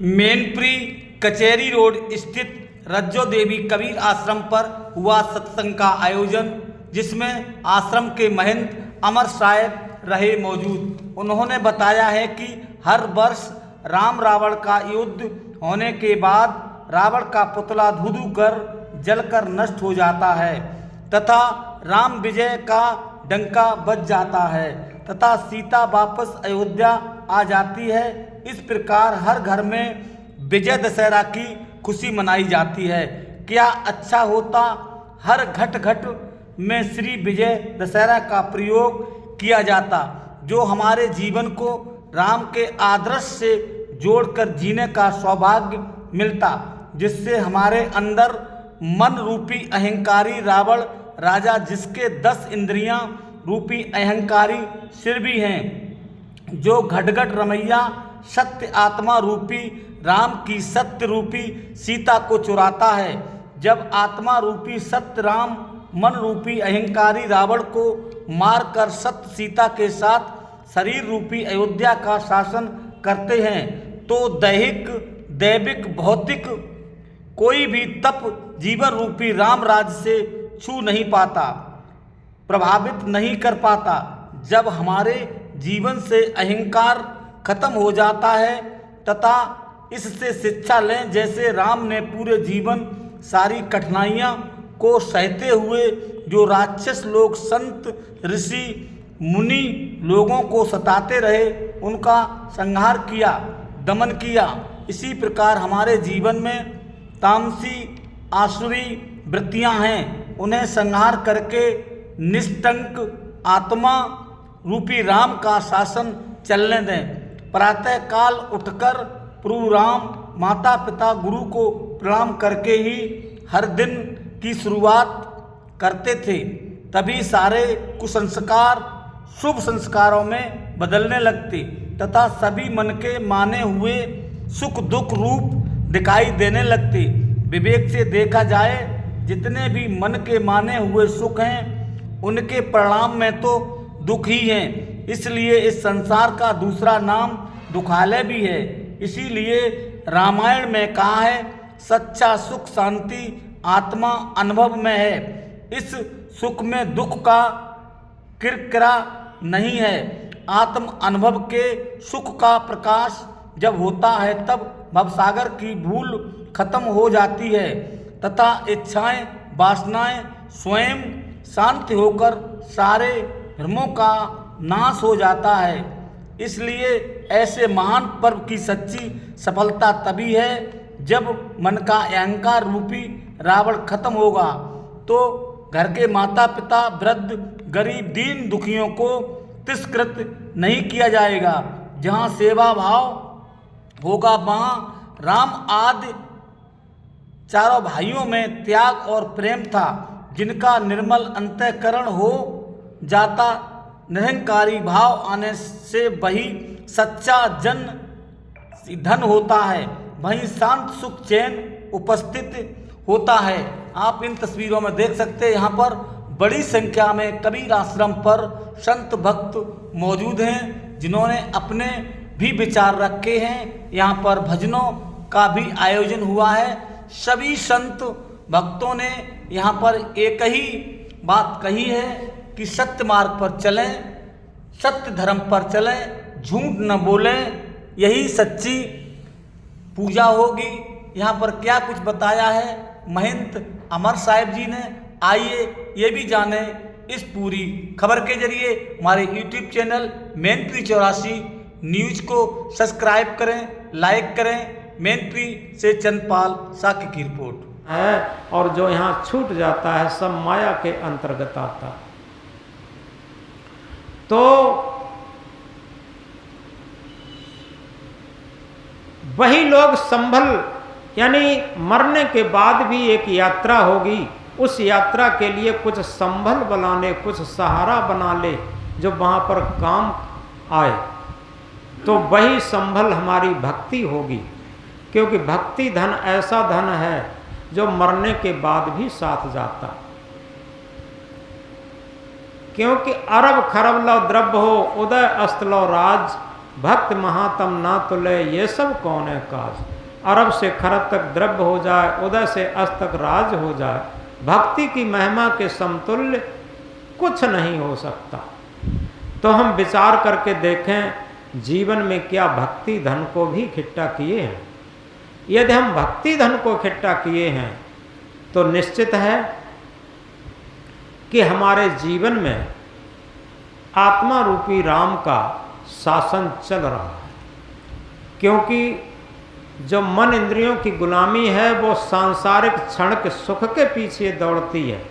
मैनपुरी कचहरी रोड स्थित रज्जो देवी कबीर आश्रम पर हुआ सत्संग का आयोजन, जिसमें आश्रम के महंत अमर साहब रहे मौजूद। उन्होंने बताया है कि हर वर्ष राम रावण का युद्ध होने के बाद रावण का पुतला धू कर जलकर नष्ट हो जाता है तथा राम विजय का डंका बज जाता है तथा सीता वापस अयोध्या आ जाती है। इस प्रकार हर घर में विजय दशहरा की खुशी मनाई जाती है। क्या अच्छा होता हर घट घट में श्री विजय दशहरा का प्रयोग किया जाता, जो हमारे जीवन को राम के आदर्श से जोड़कर जीने का सौभाग्य मिलता, जिससे हमारे अंदर मन रूपी अहंकारी रावण राजा, जिसके 10 इंद्रियां रूपी अहंकारी सिर भी हैं, जो घटघट रमैया सत्य आत्मा रूपी राम की सत्य रूपी सीता को चुराता है। जब आत्मा रूपी सत्य राम मन रूपी अहंकारी रावण को मारकर सत्य सीता के साथ शरीर रूपी अयोध्या का शासन करते हैं, तो दैहिक दैविक भौतिक कोई भी तप जीवन रूपी राम राज से छू नहीं पाता, प्रभावित नहीं कर पाता। जब हमारे जीवन से अहंकार खत्म हो जाता है तथा इससे शिक्षा लें, जैसे राम ने पूरे जीवन सारी कठिनाइयाँ को सहते हुए जो राक्षस लोग संत ऋषि मुनि लोगों को सताते रहे, उनका संहार किया, दमन किया। इसी प्रकार हमारे जीवन में तामसी आसुरी वृत्तियाँ हैं, उन्हें संहार करके निष्कंक आत्मा रूपी राम का शासन चलने दें। प्रातः काल उठकर प्रभु राम माता पिता गुरु को प्रणाम करके ही हर दिन की शुरुआत करते थे, तभी सारे कुसंस्कार शुभ संस्कारों में बदलने लगते तथा सभी मन के माने हुए सुख दुख रूप दिखाई देने लगते। विवेक से देखा जाए, जितने भी मन के माने हुए सुख हैं, उनके परिणाम में तो दुख ही हैं। इसलिए इस संसार का दूसरा नाम दुखालय भी है। इसीलिए रामायण में कहा है, सच्चा सुख शांति आत्मा अनुभव में है। इस सुख में दुख का किरकिरा नहीं है। आत्म अनुभव के सुख का प्रकाश जब होता है, तब भवसागर की भूल खत्म हो जाती है तथा इच्छाएं वासनाएं स्वयं शांत होकर सारे भ्रमों का नाश हो जाता है। इसलिए ऐसे महान पर्व की सच्ची सफलता तभी है जब मन का अहंकार रूपी रावण खत्म होगा, तो घर के माता पिता वृद्ध गरीब दीन दुखियों को तिरस्कृत नहीं किया जाएगा। जहाँ सेवा भाव होगा, वहाँ राम आदि चारों भाइयों में त्याग और प्रेम था, जिनका निर्मल अंतःकरण हो जाता। निरंकारी भाव आने से वही सच्चा जन धन होता है, वहीं शांत सुख चैन उपस्थित होता है। आप इन तस्वीरों में देख सकते हैं, यहाँ पर बड़ी संख्या में कबीर आश्रम पर संत भक्त मौजूद हैं, जिन्होंने अपने भी विचार रखे हैं। यहाँ पर भजनों का भी आयोजन हुआ है। सभी संत भक्तों ने यहाँ पर एक ही बात कही है कि सत्य मार्ग पर चलें, सत्य धर्म पर चलें, झूठ न बोलें, यही सच्ची पूजा होगी। यहाँ पर क्या कुछ बताया है महंत अमर साहब जी ने, आइए ये भी जाने इस पूरी खबर के जरिए। हमारे YouTube चैनल मैनपुरी 84 न्यूज को सब्सक्राइब करें, लाइक करें। मैनपुरी से चंदपाल साकी की रिपोर्ट है। और जो यहाँ छूट जाता है सब माया के अंतर्गत आता। तो वही लोग संभल, यानी मरने के बाद भी एक यात्रा होगी, उस यात्रा के लिए कुछ संभल बनाने, कुछ सहारा बना ले जो वहाँ पर काम आए, तो वही संभल हमारी भक्ति होगी। क्योंकि भक्ति धन ऐसा धन है जो मरने के बाद भी साथ जाता। क्योंकि अरब खरब लो द्रव्य हो, उदय अस्त लो राज, भक्त महातम ना तुले, ये सब कौन है काज। अरब से खरब तक द्रव्य हो जाए, उदय से अस्त तक राज हो जाए, भक्ति की महिमा के समतुल्य कुछ नहीं हो सकता। तो हम विचार करके देखें जीवन में क्या भक्ति धन को भी इकट्ठा किए हैं। यदि हम भक्ति धन को इकट्ठा किए हैं तो निश्चित है कि हमारे जीवन में आत्मा रूपी राम का शासन चल रहा है। क्योंकि जो मन इंद्रियों की गुलामी है वो सांसारिक क्षण के सुख के पीछे दौड़ती है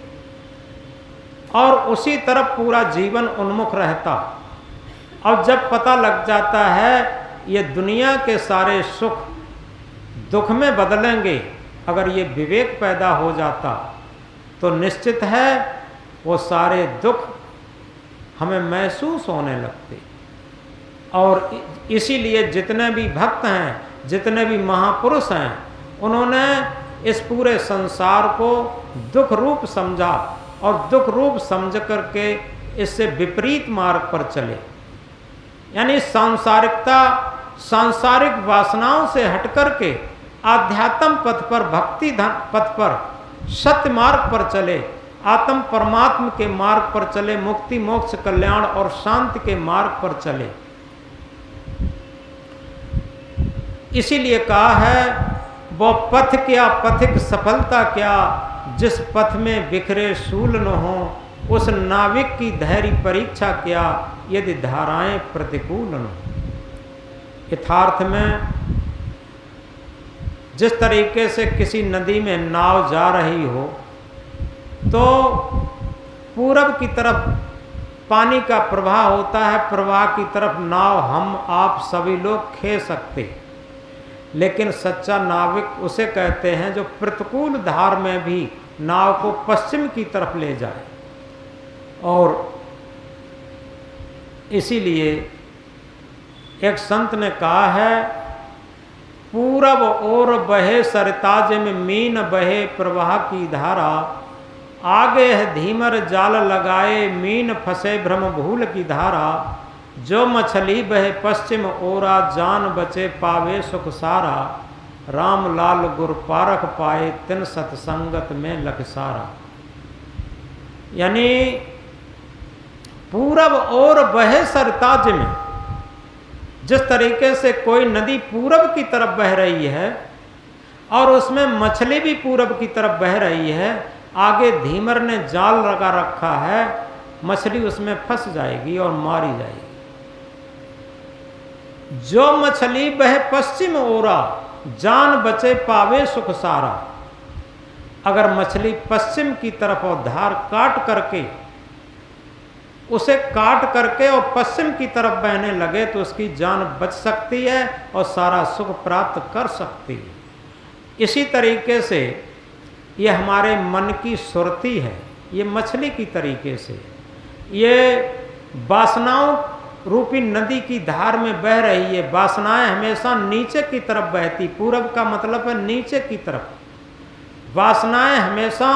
और उसी तरफ पूरा जीवन उन्मुख रहता। और जब पता लग जाता है ये दुनिया के सारे सुख दुख में बदलेंगे, अगर ये विवेक पैदा हो जाता तो निश्चित है वो सारे दुख हमें महसूस होने लगते। और इसीलिए जितने भी भक्त हैं, जितने भी महापुरुष हैं, उन्होंने इस पूरे संसार को दुख रूप समझा और दुख रूप समझ करके इससे विपरीत मार्ग पर चले। यानी सांसारिकता, सांसारिक वासनाओं से हट करके आध्यात्म पथ पर, भक्ति पथ पर, सत्य मार्ग पर चले, आत्म परमात्म के मार्ग पर चले, मुक्ति मोक्ष कल्याण और शांति के मार्ग पर चले। इसीलिए कहा है वो पथ क्या, पथिक सफलता क्या, जिस पथ में बिखरे सूल न हो, उस नाविक की धैर्य परीक्षा क्या, यदि धाराएं प्रतिकूल न हो। यथार्थ में जिस तरीके से किसी नदी में नाव जा रही हो तो पूरब की तरफ पानी का प्रवाह होता है, प्रवाह की तरफ नाव हम आप सभी लोग खे सकते। लेकिन सच्चा नाविक उसे कहते हैं जो प्रतिकूल धार में भी नाव को पश्चिम की तरफ ले जाए। और इसीलिए एक संत ने कहा है, पूरब ओर बहे सरताज में मीन बहे प्रवाह की धारा, आगे है धीमर जाल लगाए मीन फंसे भ्रम भूल की धारा, जो मछली बहे पश्चिम ओरा जान बचे पावे सुख सारा, राम लाल गुर पारख पाए तिन सत्संगत में लख सारा। यानी पूरब ओर बहे सरताज में, जिस तरीके से कोई नदी पूरब की तरफ बह रही है और उसमें मछली भी पूरब की तरफ बह रही है, आगे धीमर ने जाल लगा रखा है, मछली उसमें फंस जाएगी और मारी जाएगी। जो मछली बहे पश्चिम ओरा जान बचे पावे सुख सारा, अगर मछली पश्चिम की तरफ और धार काट करके, उसे काट करके और पश्चिम की तरफ बहने लगे तो उसकी जान बच सकती है और सारा सुख प्राप्त कर सकती है। इसी तरीके से ये हमारे मन की सुरती है, ये मछली की तरीके से, ये वासनाओं रूपी नदी की धार में बह रही है। वासनाएं हमेशा नीचे की तरफ बहती, पूरब का मतलब है नीचे की तरफ। वासनाएं हमेशा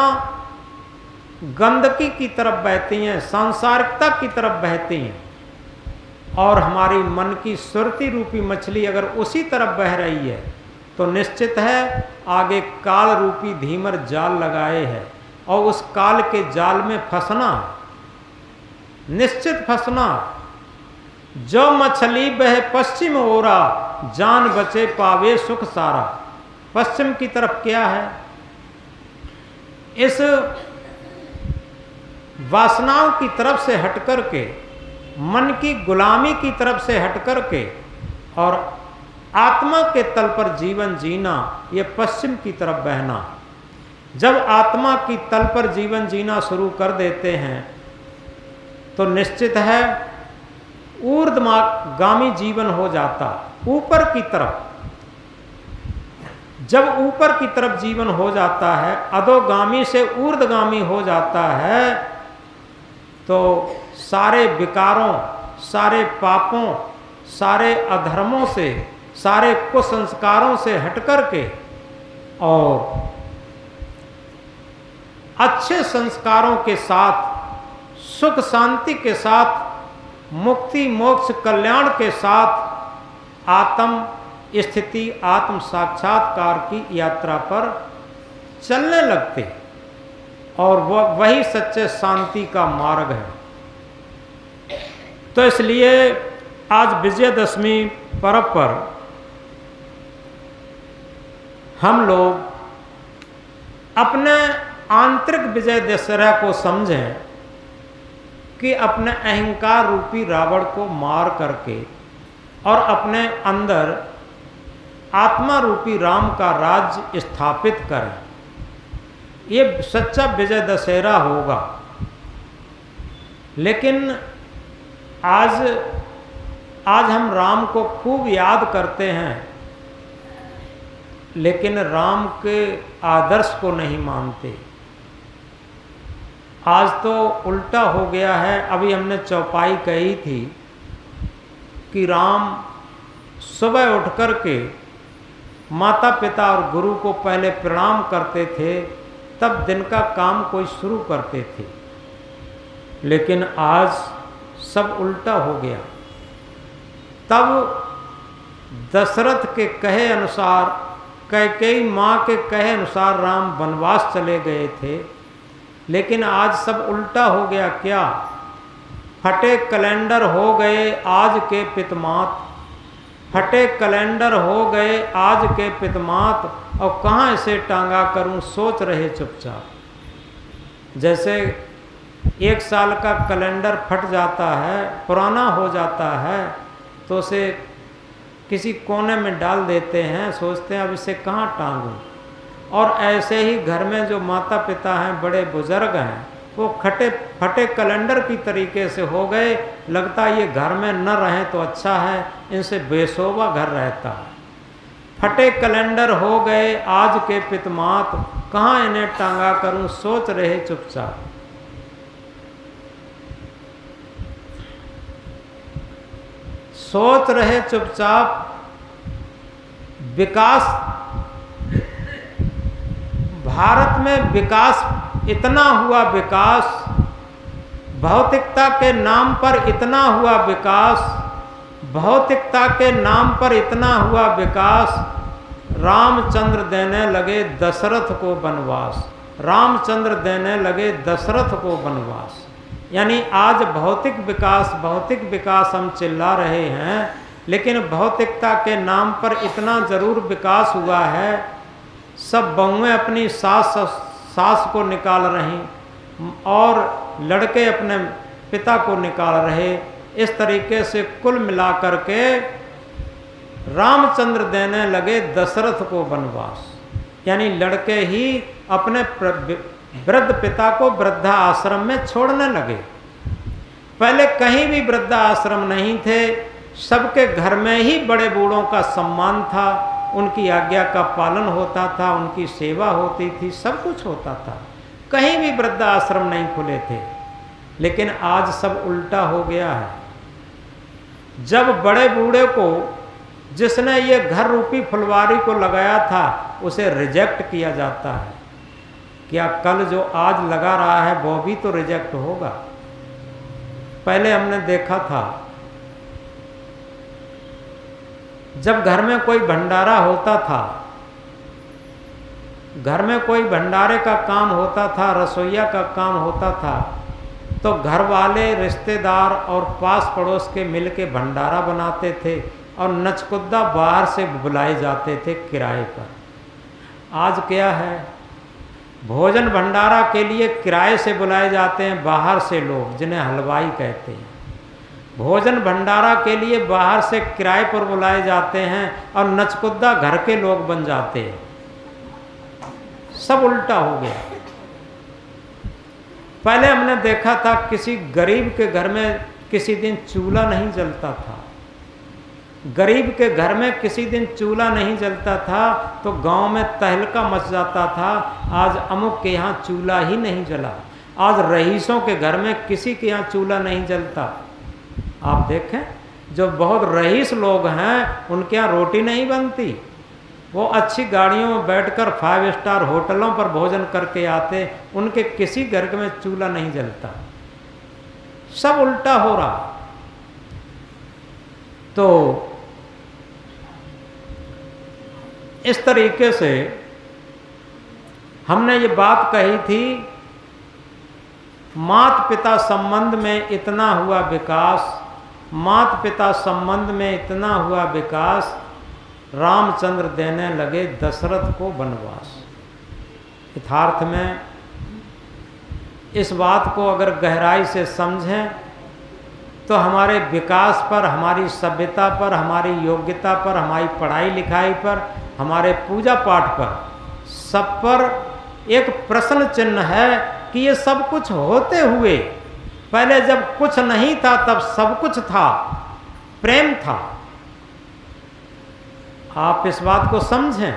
गंदगी की तरफ बहती हैं, सांसारिकता की तरफ बहती हैं। और हमारी मन की सुरती रूपी मछली अगर उसी तरफ बह रही है तो निश्चित है आगे काल रूपी धीमर जाल लगाए है और उस काल के जाल में फंसना, निश्चित फंसना। जो मछली बहे पश्चिम ओरा जान बचे पावे सुख सारा। पश्चिम की तरफ क्या है? इस वासनाओं की तरफ से हटकर के, मन की गुलामी की तरफ से हटकर के और आत्मा के तल पर जीवन जीना, ये पश्चिम की तरफ बहना। जब आत्मा की तल पर जीवन जीना शुरू कर देते हैं तो निश्चित है ऊर्ध्वगामी जीवन हो जाता, ऊपर की तरफ। जब ऊपर की तरफ जीवन हो जाता है, अधोगामी से ऊर्ध्वगामी हो जाता है, तो सारे विकारों, सारे पापों, सारे अधर्मों से, सारे कुसंस्कारों से हटकर के और अच्छे संस्कारों के साथ, सुख शांति के साथ, मुक्ति मोक्ष कल्याण के साथ आत्म स्थिति, आत्म साक्षात्कार की यात्रा पर चलने लगते, और वही सच्चे शांति का मार्ग है। तो इसलिए आज विजयदशमी पर्व पर हम लोग अपने आंतरिक विजय दशहरा को समझें कि अपने अहंकार रूपी रावण को मार करके और अपने अंदर आत्मा रूपी राम का राज्य स्थापित करें। ये सच्चा विजय दशहरा होगा। लेकिन आज हम राम को खूब याद करते हैं, लेकिन राम के आदर्श को नहीं मानते। आज तो उल्टा हो गया है। अभी हमने चौपाई कही थी कि राम सुबह उठ कर के माता पिता और गुरु को पहले प्रणाम करते थे, तब दिन का काम कोई शुरू करते थे। लेकिन आज सब उल्टा हो गया। तब दशरथ के कहे अनुसार, कैकेयी माँ के कहे अनुसार राम वनवास चले गए थे। लेकिन आज सब उल्टा हो गया। क्या? फटे कैलेंडर हो गए आज के पितमात, फटे कैलेंडर हो गए आज के पितमात, और कहाँ इसे टांगा करूं सोच रहे चुपचाप। जैसे एक साल का कैलेंडर फट जाता है, पुराना हो जाता है, तो उसे किसी कोने में डाल देते हैं, सोचते हैं अब इसे कहाँ टांगूं। और ऐसे ही घर में जो माता पिता हैं, बड़े बुजुर्ग हैं, वो फटे कैलेंडर की तरीके से हो गए। लगता है ये घर में न रहें तो अच्छा है, इनसे बेशोभा घर रहता है। फटे कैलेंडर हो गए आज के पितमात, कहाँ इन्हें टांगा करूं सोच रहे चुपचाप। सोच रहे चुपचाप। विकास, भारत में विकास इतना हुआ, विकास भौतिकता के नाम पर इतना हुआ विकास, भौतिकता के नाम पर इतना हुआ विकास। रामचंद्र देने लगे दशरथ को वनवास, रामचंद्र देने लगे दशरथ को वनवास। यानी आज भौतिक विकास हम चिल्ला रहे हैं, लेकिन भौतिकता के नाम पर इतना जरूर विकास हुआ है। सब बहुएं अपनी सास को निकाल रही, और लड़के अपने पिता को निकाल रहे। इस तरीके से कुल मिलाकर के रामचंद्र देने लगे दशरथ को वनवास। यानी लड़के ही अपने वृद्ध पिता को वृद्धा आश्रम में छोड़ने लगे। पहले कहीं भी वृद्धा आश्रम नहीं थे, सबके घर में ही बड़े बूढ़ों का सम्मान था, उनकी आज्ञा का पालन होता था, उनकी सेवा होती थी, सब कुछ होता था। कहीं भी वृद्धा आश्रम नहीं खुले थे। लेकिन आज सब उल्टा हो गया है। जब बड़े बूढ़े को, जिसने ये घर रूपी फुलवारी को लगाया था, उसे रिजेक्ट किया जाता है, क्या कल जो आज लगा रहा है वो भी तो रिजेक्ट होगा? पहले हमने देखा था, जब घर में कोई भंडारा होता था, घर में कोई भंडारे का काम होता था, रसोईया का काम होता था, तो घर वाले, रिश्तेदार और पास पड़ोस के मिल के भंडारा बनाते थे, और नचकुद्दा बाहर से बुलाए जाते थे किराए पर। आज क्या है? भोजन भंडारा के लिए किराए से बुलाए जाते हैं बाहर से लोग, जिन्हें हलवाई कहते हैं। भोजन भंडारा के लिए बाहर से किराए पर बुलाए जाते हैं, और नचकुद्दा घर के लोग बन जाते हैं। सब उल्टा हो गया। पहले हमने देखा था किसी गरीब के घर में किसी दिन चूल्हा नहीं जलता था। गरीब के घर में किसी दिन चूल्हा नहीं जलता था तो गांव में तहलका मच जाता था, आज अमुक के यहाँ चूल्हा ही नहीं जला। आज रईसों के घर में किसी के यहाँ चूल्हा नहीं जलता। आप देखें, जो बहुत रईस लोग हैं उनके यहाँ रोटी नहीं बनती। वो अच्छी गाड़ियों में बैठकर 5 स्टार होटलों पर भोजन करके आते, उनके किसी घर में चूल्हा नहीं जलता। सब उल्टा हो रहा। तो इस तरीके से हमने ये बात कही थी, माता पिता संबंध में इतना हुआ विकास, माता पिता संबंध में इतना हुआ विकास, रामचंद्र देने लगे दशरथ को वनवास। यथार्थ में इस बात को अगर गहराई से समझें तो हमारे विकास पर, हमारी सभ्यता पर, हमारी योग्यता पर, हमारी पढ़ाई लिखाई पर, हमारे पूजा पाठ पर, सब पर एक प्रश्न चिन्ह है कि ये सब कुछ होते हुए, पहले जब कुछ नहीं था तब सब कुछ था, प्रेम था। आप इस बात को समझें,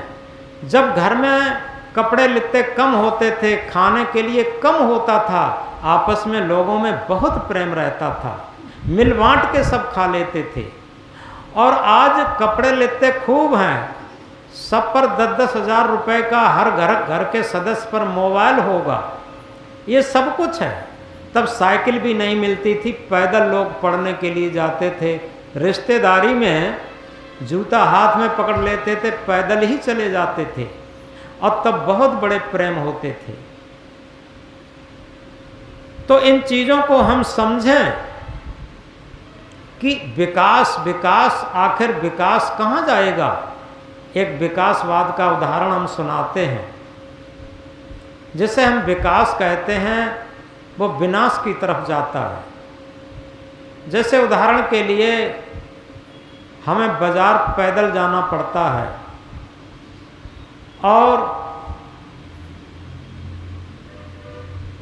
जब घर में कपड़े लित्ते कम होते थे, खाने के लिए कम होता था, आपस में लोगों में बहुत प्रेम रहता था, मिल बांट के सब खा लेते थे। और आज कपड़े लित्ते खूब हैं, सब पर 10-10 हज़ार रुपए का हर घर के सदस्य पर मोबाइल होगा, ये सब कुछ है। तब साइकिल भी नहीं मिलती थी, पैदल लोग पढ़ने के लिए जाते थे, रिश्तेदारी में जूता हाथ में पकड़ लेते थे, पैदल ही चले जाते थे, और तब बहुत बड़े प्रेम होते थे। तो इन चीज़ों को हम समझें कि विकास विकास, आखिर विकास कहाँ जाएगा। एक विकासवाद का उदाहरण हम सुनाते हैं। जिसे हम विकास कहते हैं वो विनाश की तरफ जाता है। जैसे उदाहरण के लिए हमें बाजार पैदल जाना पड़ता है और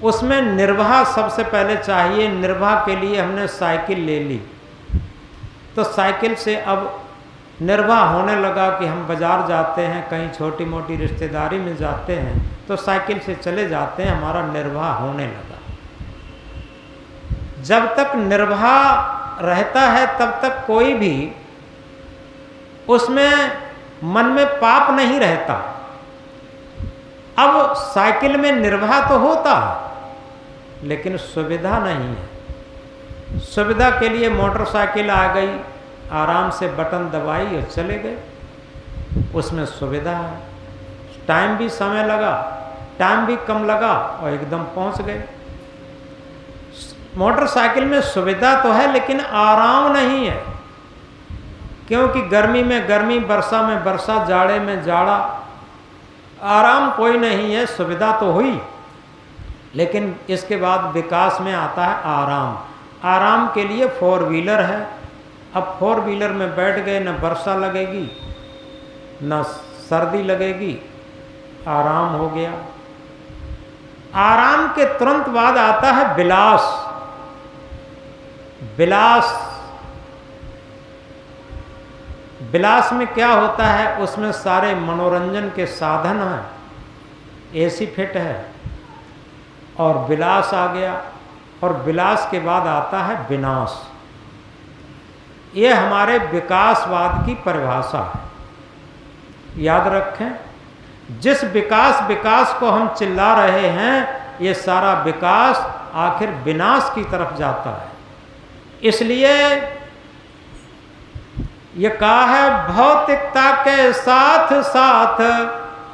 उसमें निर्वाह सबसे पहले चाहिए। निर्वाह के लिए हमने साइकिल ले ली, तो साइकिल से अब निर्वाह होने लगा कि हम बाजार जाते हैं, कहीं छोटी मोटी रिश्तेदारी में जाते हैं तो साइकिल से चले जाते हैं, हमारा निर्वाह होने लगा। जब तक निर्वाह रहता है तब तक कोई भी उसमें मन में पाप नहीं रहता। अब साइकिल में निर्वाह तो होता है लेकिन सुविधा नहीं है। सुविधा के लिए मोटरसाइकिल आ गई, आराम से बटन दबाई और चले गए, उसमें सुविधा है। टाइम भी समय लगा, टाइम भी कम लगा और एकदम पहुंच गए। मोटरसाइकिल में सुविधा तो है लेकिन आराम नहीं है, क्योंकि गर्मी में गर्मी, वर्षा में वर्षा, जाड़े में जाड़ा, आराम कोई नहीं है। सुविधा तो हुई लेकिन इसके बाद विकास में आता है आराम। आराम के लिए 4 व्हीलर है। अब 4 व्हीलर में बैठ गए, न वर्षा लगेगी न सर्दी लगेगी, आराम हो गया। आराम के तुरंत बाद आता है विलास। विलास में क्या होता है, उसमें सारे मनोरंजन के साधन हैं, एसी फिट है और विलास आ गया। और विलास के बाद आता है विनाश। ये हमारे विकासवाद की परिभाषा है। याद रखें, जिस विकास को हम चिल्ला रहे हैं, ये सारा विकास आखिर विनाश की तरफ जाता है। इसलिए ये कहा है, भौतिकता के साथ साथ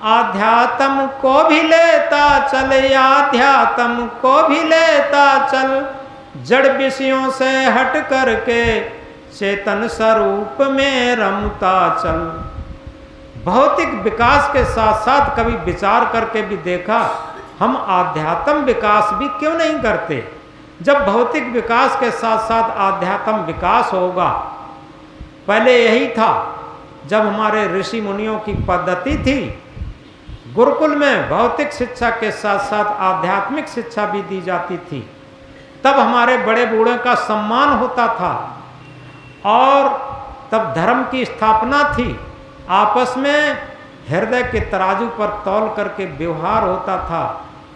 आध्यात्म को भी लेता चल, आध्यात्म को भी लेता चल, जड़ विषयों से हट करके चेतन स्वरूप में रमता चल। भौतिक विकास के साथ साथ कभी विचार करके भी देखा, हम आध्यात्म विकास भी क्यों नहीं करते। जब भौतिक विकास के साथ साथ आध्यात्म विकास होगा, पहले यही था जब हमारे ऋषि मुनियों की पद्धति थी, गुरुकुल में भौतिक शिक्षा के साथ साथ आध्यात्मिक शिक्षा भी दी जाती थी, तब हमारे बड़े बूढ़ों का सम्मान होता था और तब धर्म की स्थापना थी। आपस में हृदय के तराजू पर तौल करके व्यवहार होता था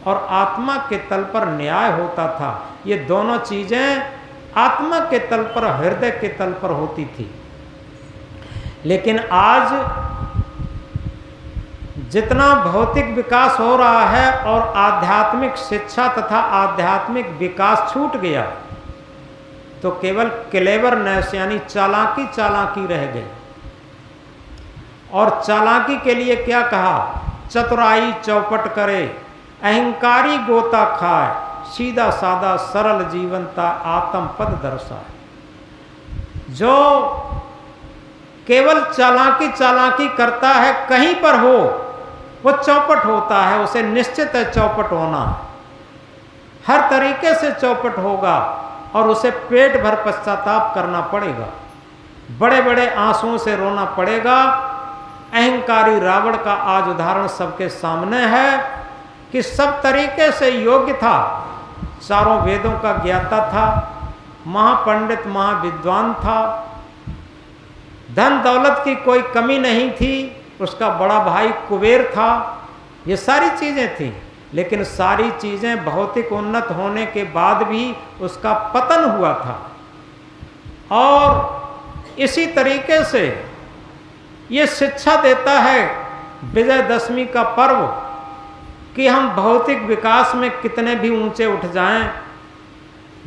और आत्मा के तल पर न्याय होता था। ये दोनों चीज़ें आत्मा के तल पर, हृदय के तल पर होती थी। लेकिन आज जितना भौतिक विकास हो रहा है और आध्यात्मिक शिक्षा तथा आध्यात्मिक विकास छूट गया, तो केवल क्लेवरनेस यानी चालाकी रह गई। और चालाकी के लिए क्या कहा? चतुराई चौपट करे, अहंकारी गोता खाए, सीधा साधा सरल जीवनता आत्म पद दर्शाए। जो केवल चालाकी करता है कहीं पर हो, वो चौपट होता है, उसे निश्चित है चौपट होना, हर तरीके से चौपट होगा और उसे पेट भर पश्चाताप करना पड़ेगा, बड़े बड़े आंसुओं से रोना पड़ेगा। अहंकारी रावण का आज उदाहरण सबके सामने है कि सब तरीके से योग्य था, चारों वेदों का ज्ञाता था, महापंडित महाविद्वान था, धन दौलत की कोई कमी नहीं थी, उसका बड़ा भाई कुबेर था, ये सारी चीज़ें थीं, लेकिन सारी चीज़ें भौतिक उन्नत होने के बाद भी उसका पतन हुआ था। और इसी तरीके से ये शिक्षा देता है विजयदशमी का पर्व कि हम भौतिक विकास में कितने भी ऊंचे उठ जाएं,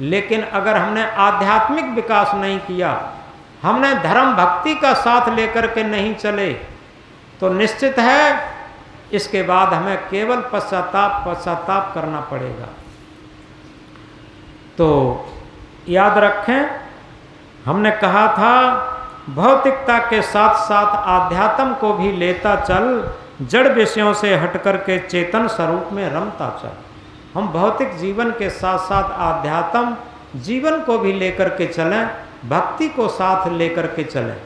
लेकिन अगर हमने आध्यात्मिक विकास नहीं किया, हमने धर्म भक्ति का साथ लेकर के नहीं चले, तो निश्चित है इसके बाद हमें केवल पश्चाताप करना पड़ेगा। तो याद रखें, हमने कहा था भौतिकता के साथ साथ आध्यात्म को भी लेता चल, जड़ विषयों से हटकर के चेतन स्वरूप में रमता चल। हम भौतिक जीवन के साथ साथ आध्यात्म जीवन को भी लेकर के चलें, भक्ति को साथ लेकर के चलें।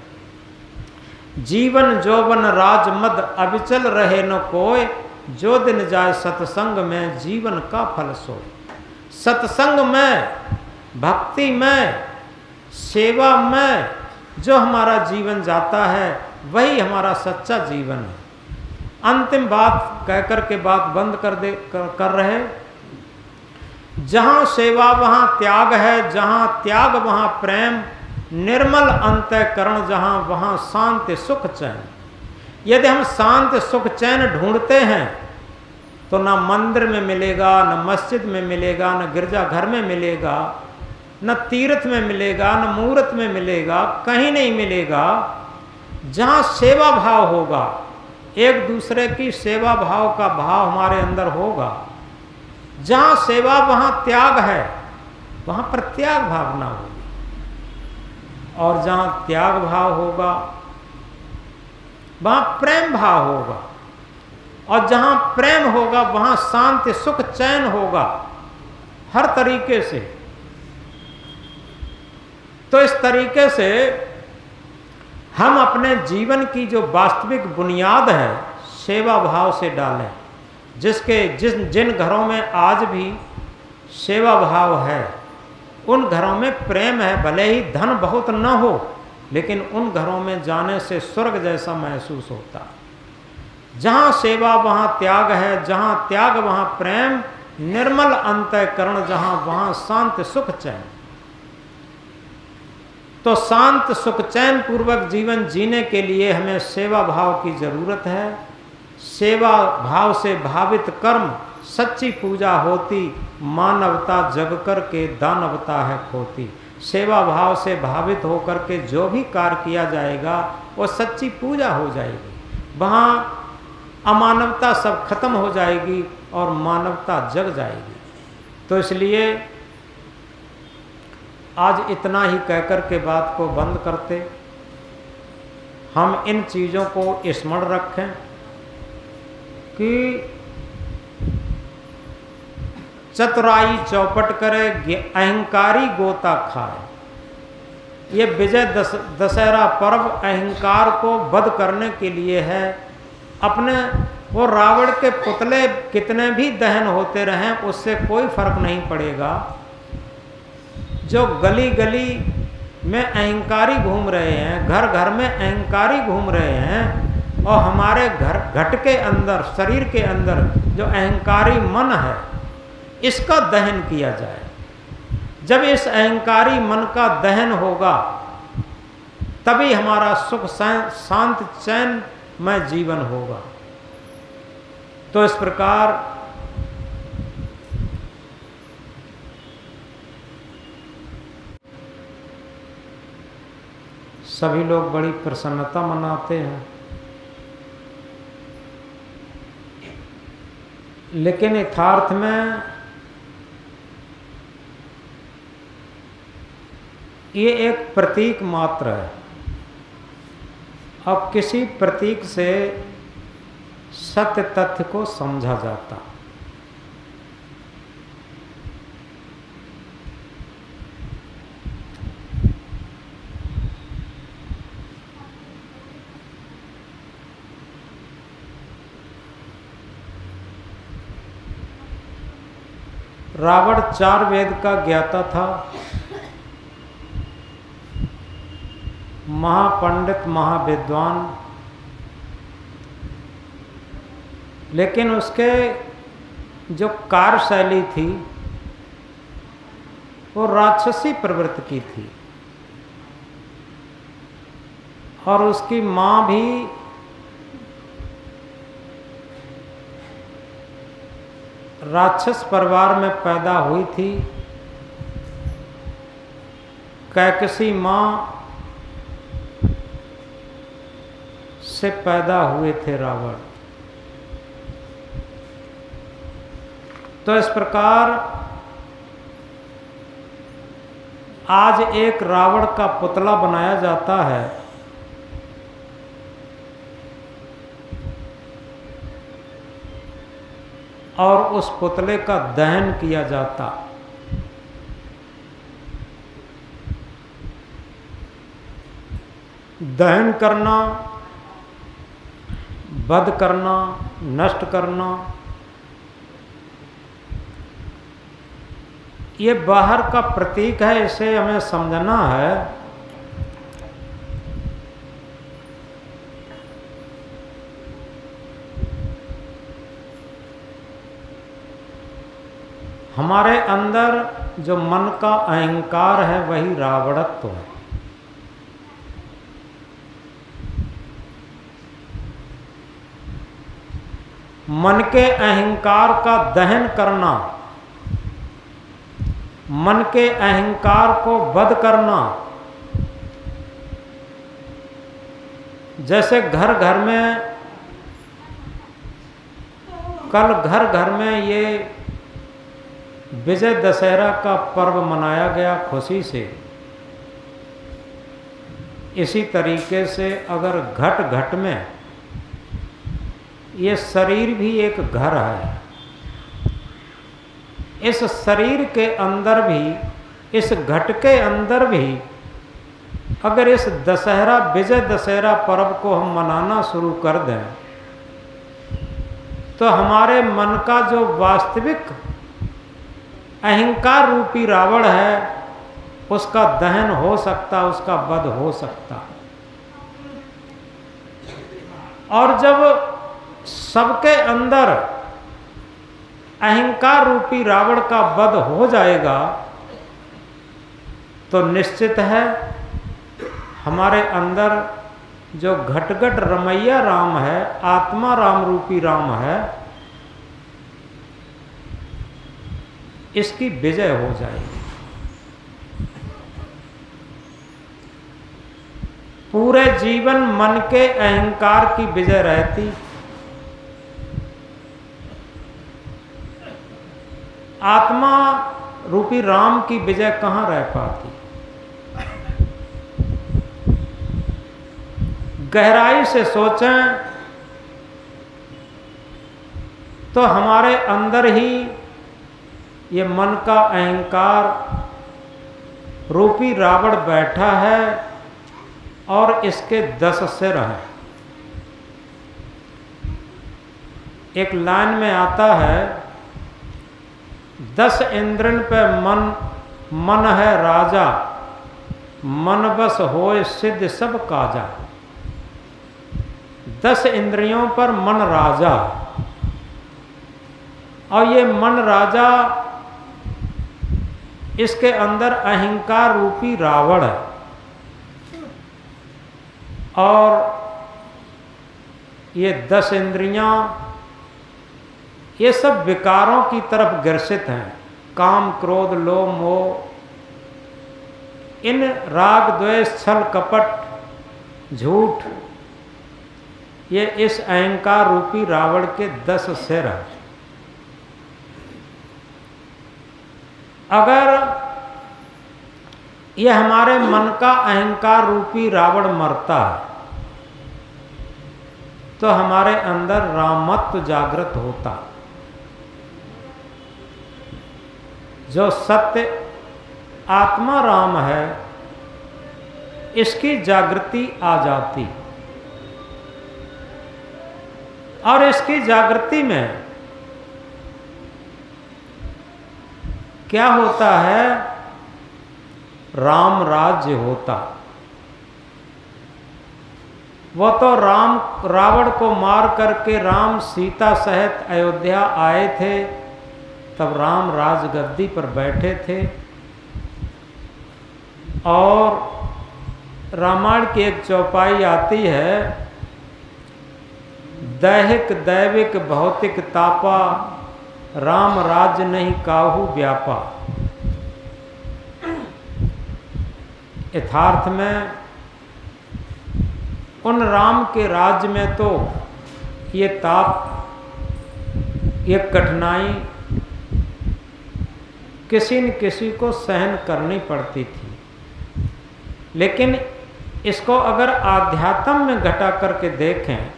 जीवन जौवन राज मद अविचल रहे न कोय, जो दिन जाए सत्संग में जीवन का फल सोए। सत्संग में, भक्ति में, सेवा में जो हमारा जीवन जाता है वही हमारा सच्चा जीवन है। अंतिम बात कहकर के बात बंद कर रहे, जहाँ सेवा वहाँ त्याग है, जहाँ त्याग वहाँ प्रेम, निर्मल अंतःकरण जहाँ वहाँ शांति सुख चैन। यदि हम शांति सुख चैन ढूंढते हैं तो ना मंदिर में मिलेगा, न मस्जिद में मिलेगा, न गिरजाघर में मिलेगा, न तीर्थ में मिलेगा, न मूर्त में मिलेगा, कहीं नहीं मिलेगा। जहाँ सेवा भाव होगा, एक दूसरे की सेवा भाव का भाव हमारे अंदर होगा, जहाँ सेवा वहाँ त्याग है, वहाँ पर त्याग भावना होगी। और जहाँ त्याग भाव होगा वहाँ प्रेम भाव होगा, और जहाँ प्रेम होगा वहाँ शांति सुख चैन होगा हर तरीके से। तो इस तरीके से हम अपने जीवन की जो वास्तविक बुनियाद है सेवा भाव से डालें। जिन घरों में आज भी सेवा भाव है, उन घरों में प्रेम है, भले ही धन बहुत न हो, लेकिन उन घरों में जाने से स्वर्ग जैसा महसूस होता। जहाँ सेवा वहाँ त्याग है, जहाँ त्याग वहाँ प्रेम, निर्मल अंतःकरण जहाँ वहाँ शांति सुख चैन। तो शांत सुख चैन पूर्वक जीवन जीने के लिए हमें सेवा भाव की जरूरत है। सेवा भाव से भावित कर्म सच्ची पूजा होती, मानवता जग कर के दानवता है खोती। सेवा भाव से भावित होकर के जो भी कार्य किया जाएगा वो सच्ची पूजा हो जाएगी, वहाँ अमानवता सब खत्म हो जाएगी और मानवता जग जाएगी। तो इसलिए आज इतना ही कहकर के बात को बंद करते, हम इन चीज़ों को स्मरण रखें कि चतुराई चौपट करे, अहंकारी गोता खाए। ये विजय दशहरा पर्व अहंकार को वध करने के लिए है। अपने वो रावण के पुतले कितने भी दहन होते रहें उससे कोई फर्क नहीं पड़ेगा। जो गली गली में अहंकारी घूम रहे हैं, घर घर में अहंकारी घूम रहे हैं, और हमारे घट के अंदर, शरीर के अंदर जो अहंकारी मन है, इसका दहन किया जाए। जब इस अहंकारी मन का दहन होगा तभी हमारा सुख शांत चैन में जीवन होगा। तो इस प्रकार सभी लोग बड़ी प्रसन्नता मनाते हैं। लेकिन यथार्थ में ये एक प्रतीक मात्र है। अब किसी प्रतीक से सत्य तथ्य को समझा जाता। रावण 4 वेद का ज्ञाता था, महापंडित महाविद्वान, लेकिन उसके जो कार्यशैली थी वो राक्षसी प्रवृत्ति की थी और उसकी माँ भी राक्षस परिवार में पैदा हुई थी। कैकसी माँ से पैदा हुए थे रावण। तो इस प्रकार आज एक रावण का पुतला बनाया जाता है और उस पुतले का दहन किया जाता। दहन करना, वध करना, नष्ट करना, ये बाहर का प्रतीक है, इसे हमें समझना है। हमारे अंदर जो मन का अहंकार है वही रावणत्व है। मन के अहंकार का दहन करना, मन के अहंकार को वध करना। जैसे घर घर में, कल घर घर में ये विजय दशहरा का पर्व मनाया गया खुशी से। इसी तरीके से अगर घट घट में, ये शरीर भी एक घर है, इस शरीर के अंदर भी, इस घट के अंदर भी अगर इस दशहरा, विजय दशहरा पर्व को हम मनाना शुरू कर दें तो हमारे मन का जो वास्तविक अहंकार रूपी रावण है उसका दहन हो सकता, उसका वध हो सकता। और जब सबके अंदर अहंकार रूपी रावण का वध हो जाएगा तो निश्चित है हमारे अंदर जो घटघट रमैया राम है, आत्मा राम रूपी राम है, इसकी विजय हो जाएगी। पूरे जीवन मन के अहंकार की विजय रहती, आत्मा रूपी राम की विजय कहाँ रह पाती। गहराई से सोचें तो हमारे अंदर ही ये मन का अहंकार रूपी रावण बैठा है और इसके 10 सिर हैं। एक लाइन में आता है 10 इंद्रन पे मन है राजा, मन बस होए सिद्ध सब काजा। 10 इंद्रियों पर मन राजा, और ये मन राजा, इसके अंदर अहंकार रूपी रावण है और ये 10 इंद्रियां, ये सब विकारों की तरफ ग्रसित हैं। काम, क्रोध, लोभ, मोह, इन राग, द्वेष, छल, कपट, झूठ, ये इस अहंकार रूपी रावण के 10 सिर हैं। अगर ये हमारे मन का अहंकार रूपी रावण मरता है तो हमारे अंदर रामत्व जागृत होता। जो सत्य आत्मा राम है इसकी जागृति आ जाती, और इसकी जागृति में क्या होता है, राम राज्य होता। वो तो रावण को मार करके राम सीता सहित अयोध्या आए थे, तब राम राजगद्दी पर बैठे थे, और रामायण की एक चौपाई आती है, दैहिक दैविक भौतिक तापा, राम राज्य नहीं काहू व्यापा। यथार्थ में उन राम के राज्य में तो ये ताप, ये कठिनाई किसी न किसी को सहन करनी पड़ती थी। लेकिन इसको अगर आध्यात्म में घटा करके देखें,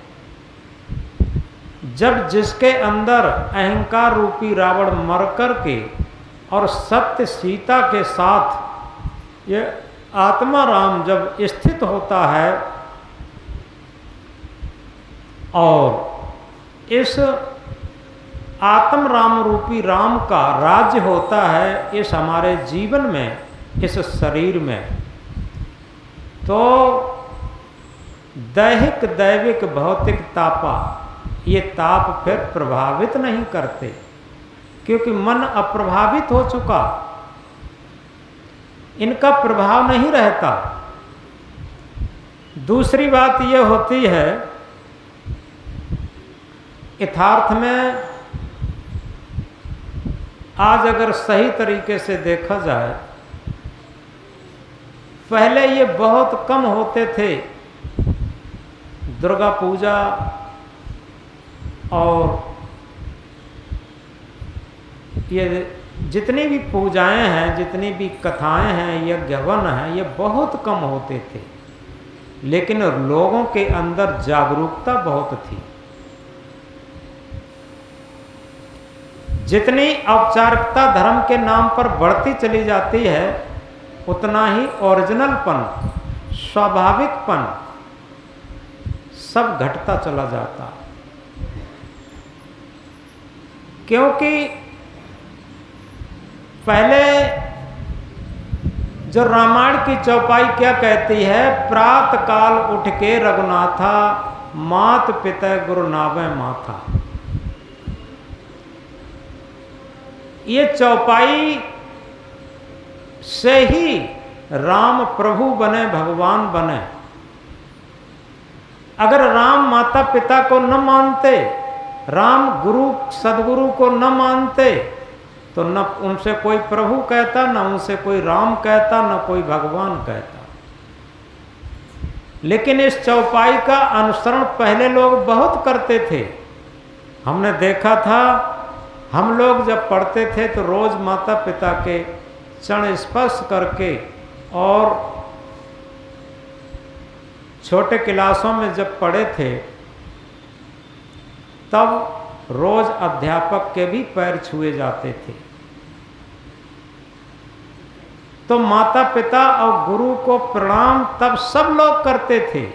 जब जिसके अंदर अहंकार रूपी रावण मर करके और सत्य सीता के साथ ये आत्मा राम जब स्थित होता है और इस आत्म राम रूपी राम का राज्य होता है इस हमारे जीवन में, इस शरीर में, तो दैहिक दैविक भौतिक तापा, ये ताप फिर प्रभावित नहीं करते, क्योंकि मन अप्रभावित हो चुका, इनका प्रभाव नहीं रहता। दूसरी बात ये होती है, यथार्थ में आज अगर सही तरीके से देखा जाए, पहले ये बहुत कम होते थे, दुर्गा पूजा और ये जितनी भी पूजाएं हैं, जितनी भी कथाएं हैं, यज्ञ हवन हैं, ये बहुत कम होते थे, लेकिन लोगों के अंदर जागरूकता बहुत थी। जितनी औपचारिकता धर्म के नाम पर बढ़ती चली जाती है, उतना ही ओरिजिनलपन, स्वाभाविकपन सब घटता चला जाता। क्योंकि पहले जो रामायण की चौपाई क्या कहती है, प्रातः काल उठ के रघुनाथा, मात पिता गुरु नावे माथा। ये चौपाई से ही राम प्रभु बने, भगवान बने। अगर राम माता पिता को न मानते, राम गुरु सदगुरु को न मानते, तो न उनसे कोई प्रभु कहता, न उनसे कोई राम कहता, न कोई भगवान कहता। लेकिन इस चौपाई का अनुसरण पहले लोग बहुत करते थे। हमने देखा था, हम लोग जब पढ़ते थे तो रोज माता पिता के चरण स्पर्श करके, और छोटे क्लासों में जब पढ़े थे तब रोज अध्यापक के भी पैर छुए जाते थे। तो माता पिता और गुरु को प्रणाम तब सब लोग करते थे।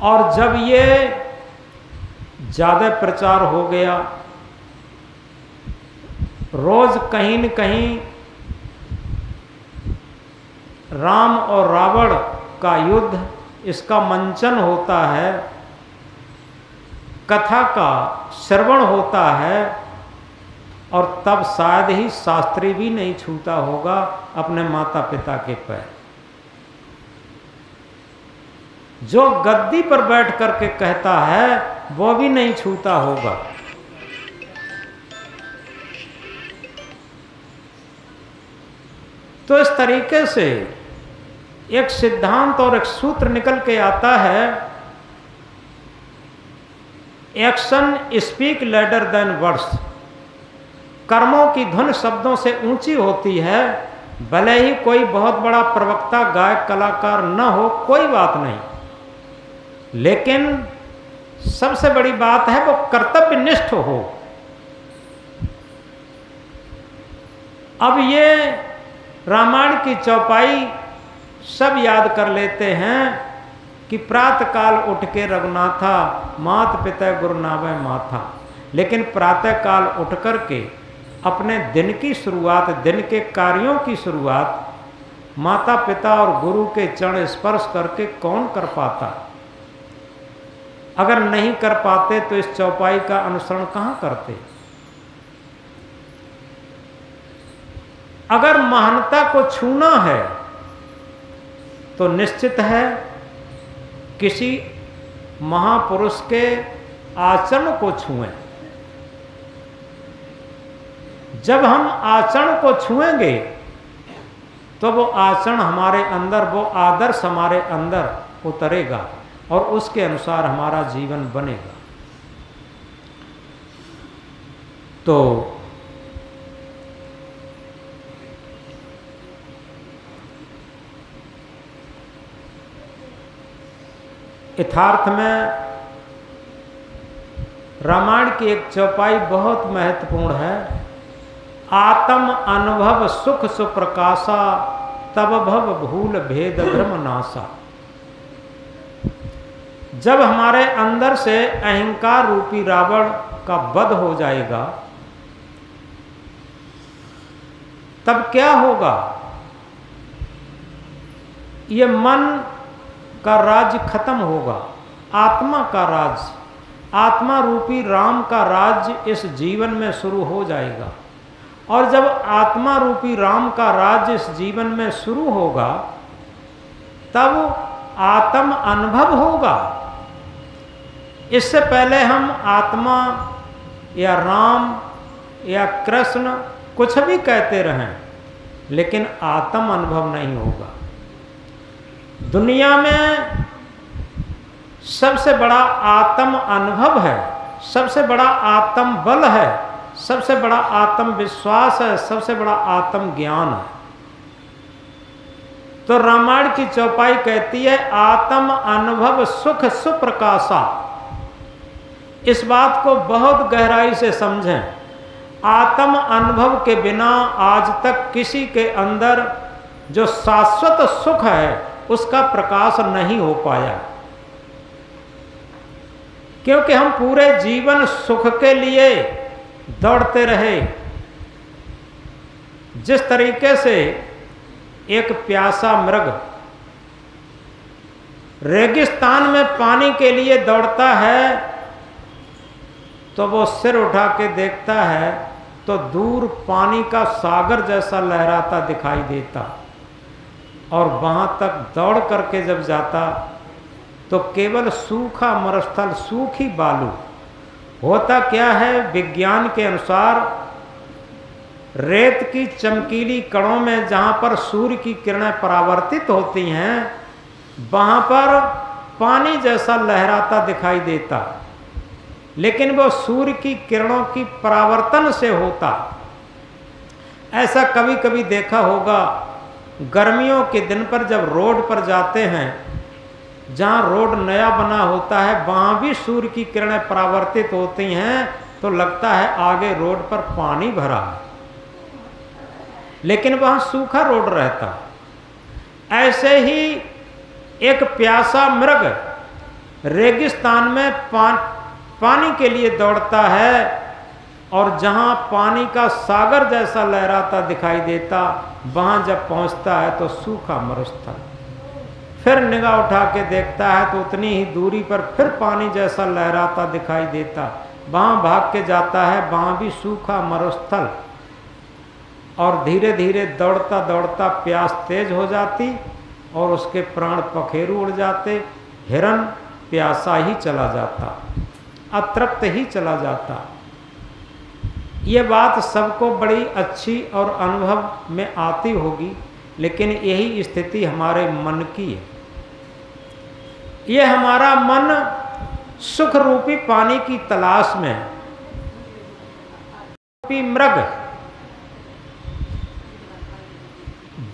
और जब ये ज़्यादा प्रचार हो गया, रोज कहीं न कहीं राम और रावण का युद्ध, इसका मंचन होता है, कथा का श्रवण होता है, और तब शायद ही शास्त्री भी नहीं छूता होगा अपने माता पिता के पैर। जो गद्दी पर बैठ करके कहता है वो भी नहीं छूता होगा। तो इस तरीके से एक सिद्धांत और एक सूत्र निकल के आता है, action speak later than words. कर्मों की धुन शब्दों से ऊंची होती है। भले ही कोई बहुत बड़ा प्रवक्ता, गायक, कलाकार न हो, कोई बात नहीं, लेकिन सबसे बड़ी बात है वो कर्तव्यनिष्ठ हो। अब ये रामायण की चौपाई सब याद कर लेते हैं कि प्रातः काल उठ के रघुनाथा, मात पिता गुरु नावे माथा। लेकिन प्रातः काल उठ कर के अपने दिन की शुरुआत, दिन के कार्यों की शुरुआत माता पिता और गुरु के चरण स्पर्श करके कौन कर पाता? अगर नहीं कर पाते तो इस चौपाई का अनुसरण कहाँ करते? अगर महानता को छूना है तो निश्चित है किसी महापुरुष के आचरण को छुएं। जब हम आचरण को छुएंगे तो वो आचरण हमारे अंदर, वो आदर्श हमारे अंदर उतरेगा और उसके अनुसार हमारा जीवन बनेगा। तो यथार्थ में रामायण की एक चौपाई बहुत महत्वपूर्ण है। आत्म अनुभव सुख सुप्रकाशा, तब भव भूल भेद भ्रम नासा। जब हमारे अंदर से अहंकार रूपी रावण का वध हो जाएगा तब क्या होगा? ये मन का राज्य खत्म होगा, आत्मा का राज्य, आत्मा रूपी राम का राज्य इस जीवन में शुरू हो जाएगा। और जब आत्मा रूपी राम का राज्य इस जीवन में शुरू होगा तब आत्म अनुभव होगा। इससे पहले हम आत्मा या राम या कृष्ण कुछ भी कहते रहें, लेकिन आत्म अनुभव नहीं होगा। दुनिया में सबसे बड़ा आत्म अनुभव है, सबसे बड़ा आत्म बल है, सबसे बड़ा आत्म विश्वास है, सबसे बड़ा आत्म ज्ञान है। तो रामायण की चौपाई कहती है आत्म अनुभव सुख सुप्रकाशा। इस बात को बहुत गहराई से समझें। आत्म अनुभव के बिना आज तक किसी के अंदर जो शाश्वत सुख है उसका प्रकाश नहीं हो पाया, क्योंकि हम पूरे जीवन सुख के लिए दौड़ते रहे। जिस तरीके से एक प्यासा मृग रेगिस्तान में पानी के लिए दौड़ता है तो वो सिर उठा के देखता है तो दूर पानी का सागर जैसा लहराता दिखाई देता, और वहां तक दौड़ करके जब जाता तो केवल सूखा मरुस्थल, सूखी बालू। होता क्या है, विज्ञान के अनुसार रेत की चमकीली कणों में जहां पर सूर्य की किरणें परावर्तित होती हैं वहां पर पानी जैसा लहराता दिखाई देता, लेकिन वो सूर्य की किरणों की परावर्तन से होता। ऐसा कभी कभी देखा होगा, गर्मियों के दिन पर जब रोड पर जाते हैं, जहाँ रोड नया बना होता है वहाँ भी सूर्य की किरणें परावर्तित होती हैं तो लगता है आगे रोड पर पानी भरा है, लेकिन वहाँ सूखा रोड रहता। ऐसे ही एक प्यासा मृग रेगिस्तान में पानी के लिए दौड़ता है, और जहाँ पानी का सागर जैसा लहराता दिखाई देता वहाँ जब पहुँचता है तो सूखा मरुस्थल। फिर निगाह उठा के देखता है तो उतनी ही दूरी पर फिर पानी जैसा लहराता दिखाई देता, वहाँ भाग के जाता है, वहाँ भी सूखा मरुस्थल। और धीरे धीरे दौड़ता दौड़ता प्यास तेज हो जाती और उसके प्राण पखेरु उड़ जाते, हिरन प्यासा ही चला जाता, अतृप्त ही चला जाता। ये बात सबको बड़ी अच्छी और अनुभव में आती होगी, लेकिन यही स्थिति हमारे मन की है। ये हमारा मन सुख रूपी पानी की तलाश में है। रूपी मृग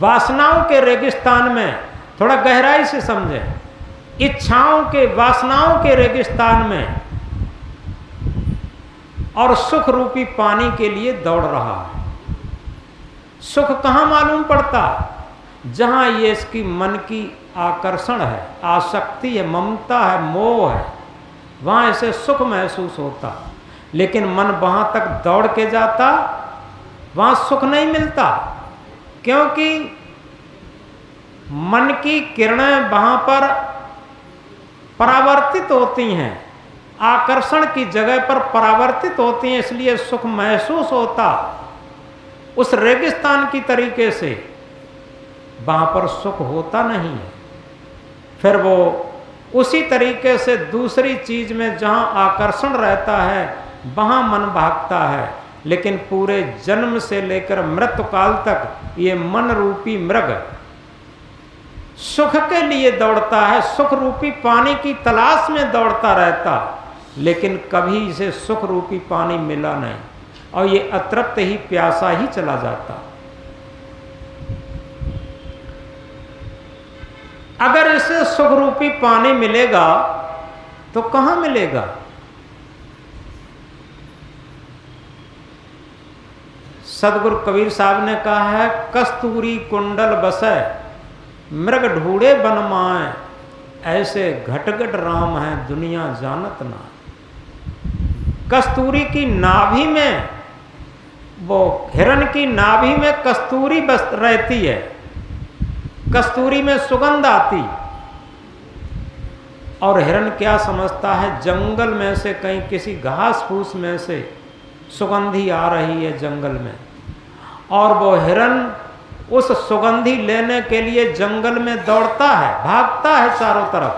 वासनाओं के रेगिस्तान में, थोड़ा गहराई से समझें, इच्छाओं के, वासनाओं के रेगिस्तान में और सुख रूपी पानी के लिए दौड़ रहा है। सुख कहाँ मालूम पड़ता? जहाँ ये इसकी मन की आकर्षण है, आसक्ति है, ममता है, मोह है, वहाँ इसे सुख महसूस होता। लेकिन मन वहाँ तक दौड़ के जाता, वहाँ सुख नहीं मिलता, क्योंकि मन की किरणें वहाँ पर परावर्तित होती हैं, आकर्षण की जगह पर परावर्तित होती हैं, इसलिए सुख महसूस होता। उस रेगिस्तान की तरीके से वहाँ पर सुख होता नहीं है। फिर वो उसी तरीके से दूसरी चीज में जहाँ आकर्षण रहता है वहाँ मन भागता है। लेकिन पूरे जन्म से लेकर मृत्यु काल तक ये मन रूपी मृग सुख के लिए दौड़ता है, सुख रूपी पानी की तलाश में दौड़ता रहता, लेकिन कभी इसे सुख रूपी पानी मिला नहीं और ये अतृप्त ही प्यासा ही चला जाता। अगर इसे सुख रूपी पानी मिलेगा तो कहां मिलेगा? सदगुरु कबीर साहब ने कहा है, कस्तूरी कुंडल बसै मृग ढूढ़े बन माए, ऐसे घटघट राम है दुनिया जानत ना। कस्तूरी की नाभि में, वो हिरण की नाभि में कस्तूरी बस रहती है, कस्तूरी में सुगंध आती, और हिरण क्या समझता है जंगल में से कहीं किसी घास फूस में से सुगंधी आ रही है जंगल में, और वो हिरण उस सुगंधी लेने के लिए जंगल में दौड़ता है, भागता है चारों तरफ।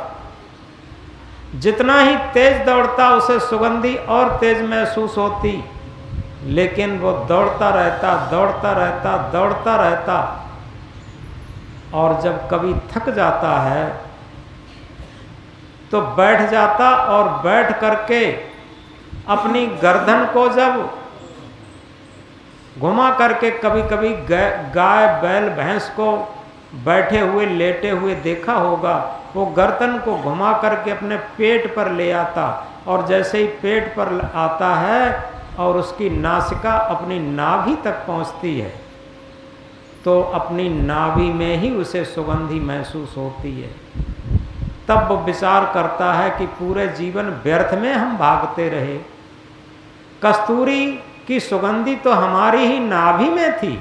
जितना ही तेज दौड़ता उसे सुगंधी और तेज महसूस होती, लेकिन वो दौड़ता रहता, दौड़ता रहता, दौड़ता रहता, और जब कभी थक जाता है तो बैठ जाता, और बैठ करके अपनी गर्दन को जब घुमा करके, कभी कभी गाय बैल भैंस को बैठे हुए लेटे हुए देखा होगा, वो गर्दन को घुमा करके अपने पेट पर ले आता, और जैसे ही पेट पर आता है और उसकी नासिका अपनी नाभि तक पहुंचती है तो अपनी नाभि में ही उसे सुगंधी महसूस होती है। तब वो विचार करता है कि पूरे जीवन व्यर्थ में हम भागते रहे, कस्तूरी की सुगंधी तो हमारी ही नाभि में थी।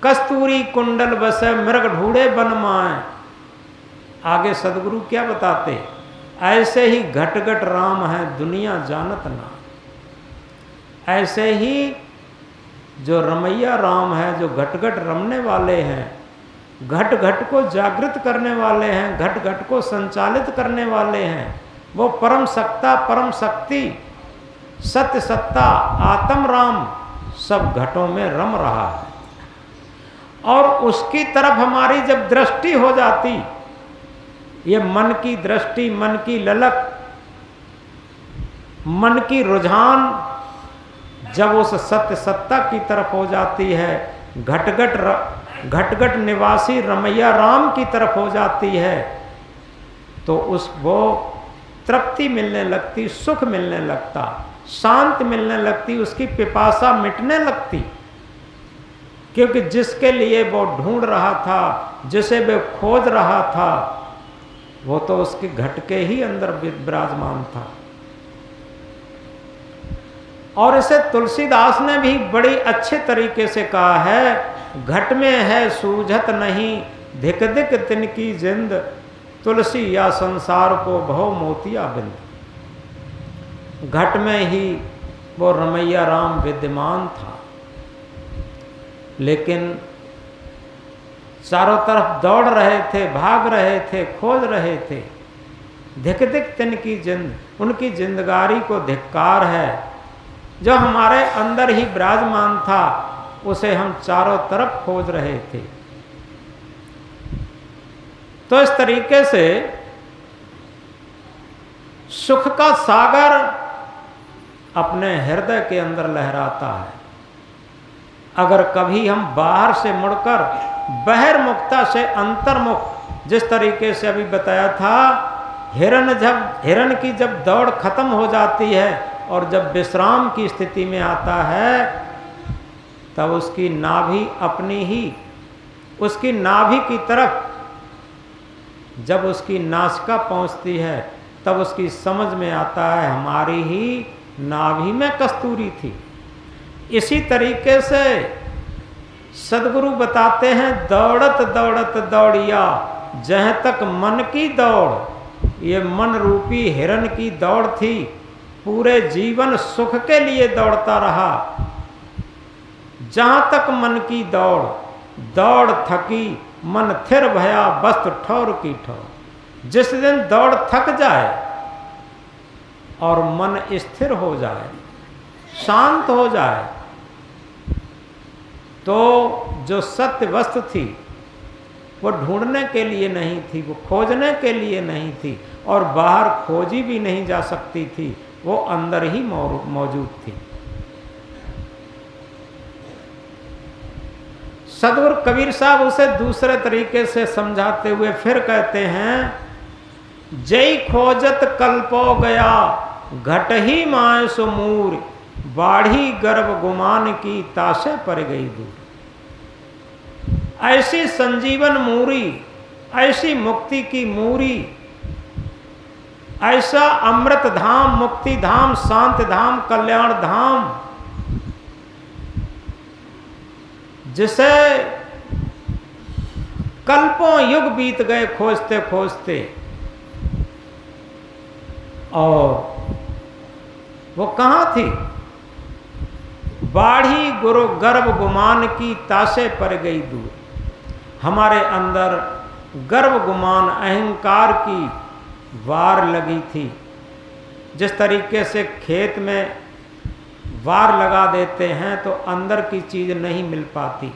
कस्तूरी कुंडल बसे मृग ढूढ़े बन माए। आगे सदगुरु क्या बताते, ऐसे ही घट घट राम है दुनिया जानत ना। ऐसे ही जो रमैया राम है, जो घट घट रमने वाले हैं, घट घट को जागृत करने वाले हैं, घट घट को संचालित करने वाले हैं, वो परम सत्ता, परम शक्ति, सत्य सत्ता, आत्म राम सब घटों में रम रहा है। और उसकी तरफ हमारी जब दृष्टि हो जाती, ये मन की दृष्टि, मन की ललक, मन की रुझान जब उस सत्य सत्ता की तरफ हो जाती है, घट घट निवासी रमैया राम की तरफ हो जाती है, तो वो तृप्ति मिलने लगती, सुख मिलने लगता, शांत मिलने लगती, उसकी पिपासा मिटने लगती। क्योंकि जिसके लिए वो ढूंढ रहा था, जिसे वो खोज रहा था, वो तो उसके घट के ही अंदर विराजमान था। और इसे तुलसीदास ने भी बड़ी अच्छे तरीके से कहा है, घट में है सूझत नहीं धिक धिक तिनकी जिंद, तुलसी या संसार को भव मोतिया बिंद। घट में ही वो रमैया राम विद्यमान था, लेकिन चारों तरफ दौड़ रहे थे, भाग रहे थे, खोज रहे थे। धिक धिक तिनकी जिंद, उनकी जिंदगारी को धिक्कार है। जो हमारे अंदर ही विराजमान था उसे हम चारों तरफ खोज रहे थे। तो इस तरीके से सुख का सागर अपने हृदय के अंदर लहराता है। अगर कभी हम बाहर से मुड़कर बहिर्मुखता से अंतर्मुख, जिस तरीके से अभी बताया था, हिरण की जब दौड़ खत्म हो जाती है और जब विश्राम की स्थिति में आता है, तब उसकी नाभि अपनी ही, उसकी नाभि की तरफ जब उसकी नासिका पहुंचती है, तब उसकी समझ में आता है हमारी ही नाभि में कस्तूरी थी। इसी तरीके से सदगुरु बताते हैं, दौड़त दौड़त दौड़िया जहाँ तक मन की दौड़। ये मन रूपी हिरण की दौड़ थी, पूरे जीवन सुख के लिए दौड़ता रहा। जहाँ तक मन की दौड़, दौड़ थकी मन थिर भया वस्तु ठौर की ठौर। जिस दिन दौड़ थक जाए और मन स्थिर हो जाए, शांत हो जाए, तो जो सत्य वस्तु थी वो ढूंढने के लिए नहीं थी, वो खोजने के लिए नहीं थी और बाहर खोजी भी नहीं जा सकती थी, वो अंदर ही मौजूद थी। सदगुरु कबीर साहब उसे दूसरे तरीके से समझाते हुए फिर कहते हैं, जय खोजत कल्पो गया घट ही माय सुमूर, बाढ़ी गर्भ गुमान की ताशे पर गई दूर। ऐसी संजीवन मूरी, ऐसी मुक्ति की मूरी, ऐसा अमृत धाम, मुक्ति धाम, शांति धाम, कल्याण धाम, जिसे कल्पों युग बीत गए खोजते खोजते, और वो कहाँ थी? बाढ़ी गुरु गर्भ गुमान की ताशे पर गई दूर। हमारे अंदर गर्भ गुमान अहंकार की वार लगी थी। जिस तरीके से खेत में वार लगा देते हैं तो अंदर की चीज़ नहीं मिल पाती,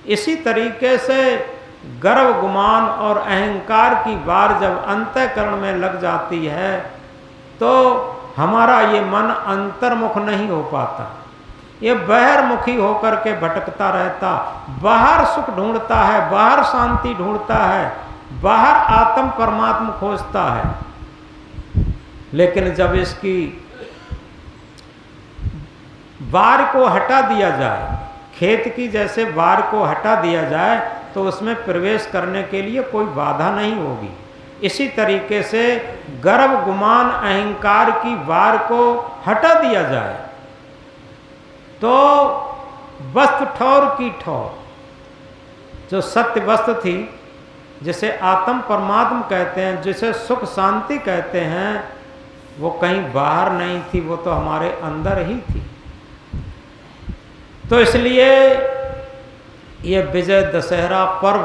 इसी तरीके से गर्व गुमान और अहंकार की वार जब अंतःकरण में लग जाती है तो हमारा ये मन अंतर्मुख नहीं हो पाता, ये बहिर्मुखी होकर के भटकता रहता, बाहर सुख ढूंढता है, बाहर शांति ढूंढता है, बाहर आत्म परमात्मा खोजता है। लेकिन जब इसकी वार को हटा दिया जाए, खेत की जैसे वार को हटा दिया जाए तो उसमें प्रवेश करने के लिए कोई बाधा नहीं होगी। इसी तरीके से गर्व गुमान अहंकार की वार को हटा दिया जाए तो वस्तु ठौर की ठौर, जो सत्य वस्तु थी, जिसे आत्म परमात्मा कहते हैं, जिसे सुख शांति कहते हैं, वो कहीं बाहर नहीं थी, वो तो हमारे अंदर ही थी। तो इसलिए ये विजय दशहरा पर्व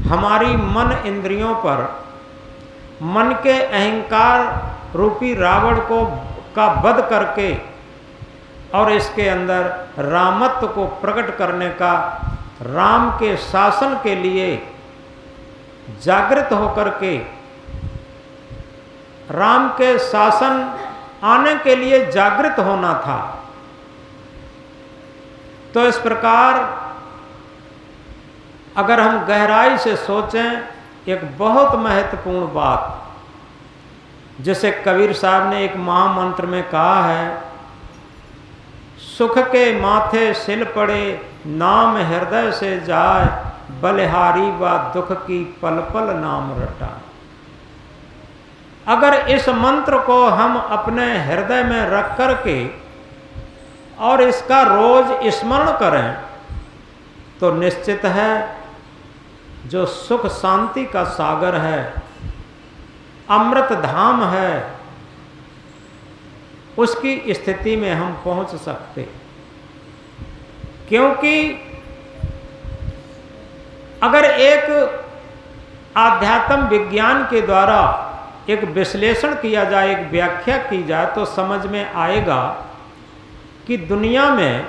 हमारी मन इंद्रियों पर, मन के अहंकार रूपी रावण का वध करके और इसके अंदर रामत्व को प्रकट करने का, राम के शासन के लिए जागृत होकर के, राम के शासन आने के लिए जागृत होना था। तो इस प्रकार अगर हम गहराई से सोचें, एक बहुत महत्वपूर्ण बात, जिसे कबीर साहब ने एक महामंत्र में कहा है, सुख के माथे सिल पड़े नाम हृदय से जाए, बलिहारी व दुख की पल पल नाम रटा। अगर इस मंत्र को हम अपने हृदय में रख करके और इसका रोज स्मरण करें तो निश्चित है जो सुख शांति का सागर है, अमृत धाम है, उसकी स्थिति में हम पहुंच सकते। क्योंकि अगर एक आध्यात्म विज्ञान के द्वारा एक विश्लेषण किया जाए, एक व्याख्या की जाए, तो समझ में आएगा कि दुनिया में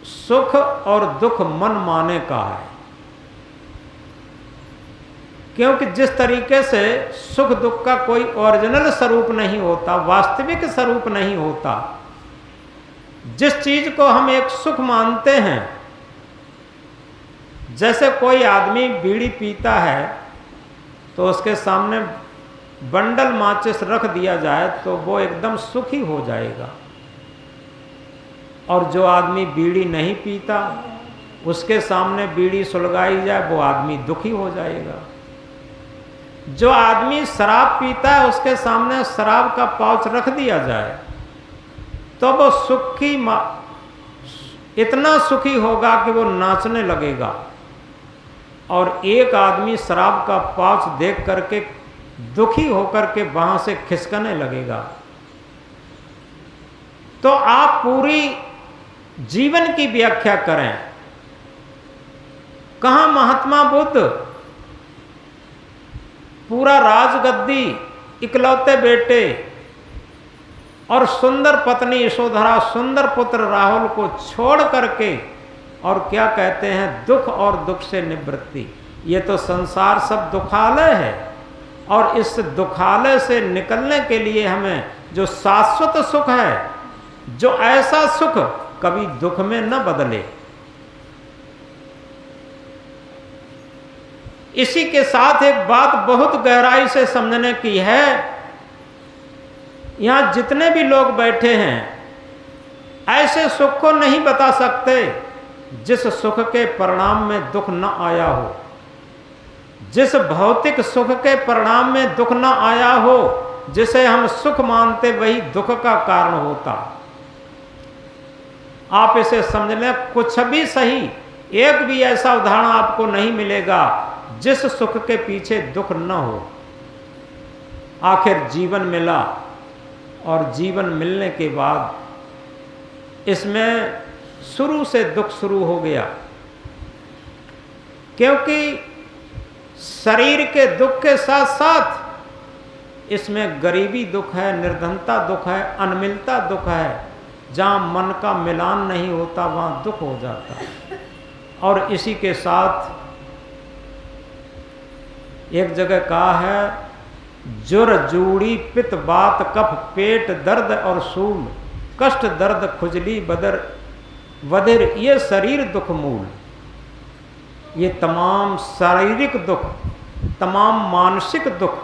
सुख और दुख मन माने का है। क्योंकि जिस तरीके से सुख दुख का कोई ओरिजिनल स्वरूप नहीं होता, वास्तविक स्वरूप नहीं होता, जिस चीज को हम एक सुख मानते हैं, जैसे कोई आदमी बीड़ी पीता है तो उसके सामने बंडल माचिस रख दिया जाए तो वो एकदम सुखी हो जाएगा, और जो आदमी बीड़ी नहीं पीता उसके सामने बीड़ी सुलगाई जाए वो आदमी दुखी हो जाएगा। जो आदमी शराब पीता है उसके सामने शराब का पाउच रख दिया जाए तो वो सुखी इतना सुखी होगा कि वो नाचने लगेगा, और एक आदमी शराब का पाउच देख करके दुखी होकर के वहां से खिसकने लगेगा। तो आप पूरी जीवन की व्याख्या करें। कहां महात्मा बुद्ध पूरा राजगद्दी, इकलौते बेटे और सुंदर पत्नी यशोधरा, सुंदर पुत्र राहुल को छोड़ करके, और क्या कहते हैं, दुख और दुख से निवृत्ति। ये तो संसार सब दुखालय है, और इस दुखालय से निकलने के लिए हमें जो शाश्वत सुख है, जो ऐसा सुख कभी दुख में न बदले, इसी के साथ एक बात बहुत गहराई से समझने की है। यहां जितने भी लोग बैठे हैं ऐसे सुख को नहीं बता सकते जिस सुख के परिणाम में दुख न आया हो, जिस भौतिक सुख के परिणाम में दुख न आया हो, जिसे हम सुख मानते वही दुख का कारण होता। आप इसे समझ लें, कुछ भी सही, एक भी ऐसा उदाहरण आपको नहीं मिलेगा जिस सुख के पीछे दुख न हो। आखिर जीवन मिला, और जीवन मिलने के बाद इसमें शुरू से दुख शुरू हो गया, क्योंकि शरीर के दुख के साथ साथ इसमें गरीबी दुख है, निर्धनता दुख है, अनमिलता दुख है। जहाँ मन का मिलान नहीं होता वहाँ दुख हो जाता है। और इसी के साथ एक जगह कहा है, जुर जूड़ी पित बात कफ पेट दर्द और सूल, कष्ट दर्द खुजली बदर वधिर, ये शरीर दुख मूल। ये तमाम शारीरिक दुख, तमाम मानसिक दुख,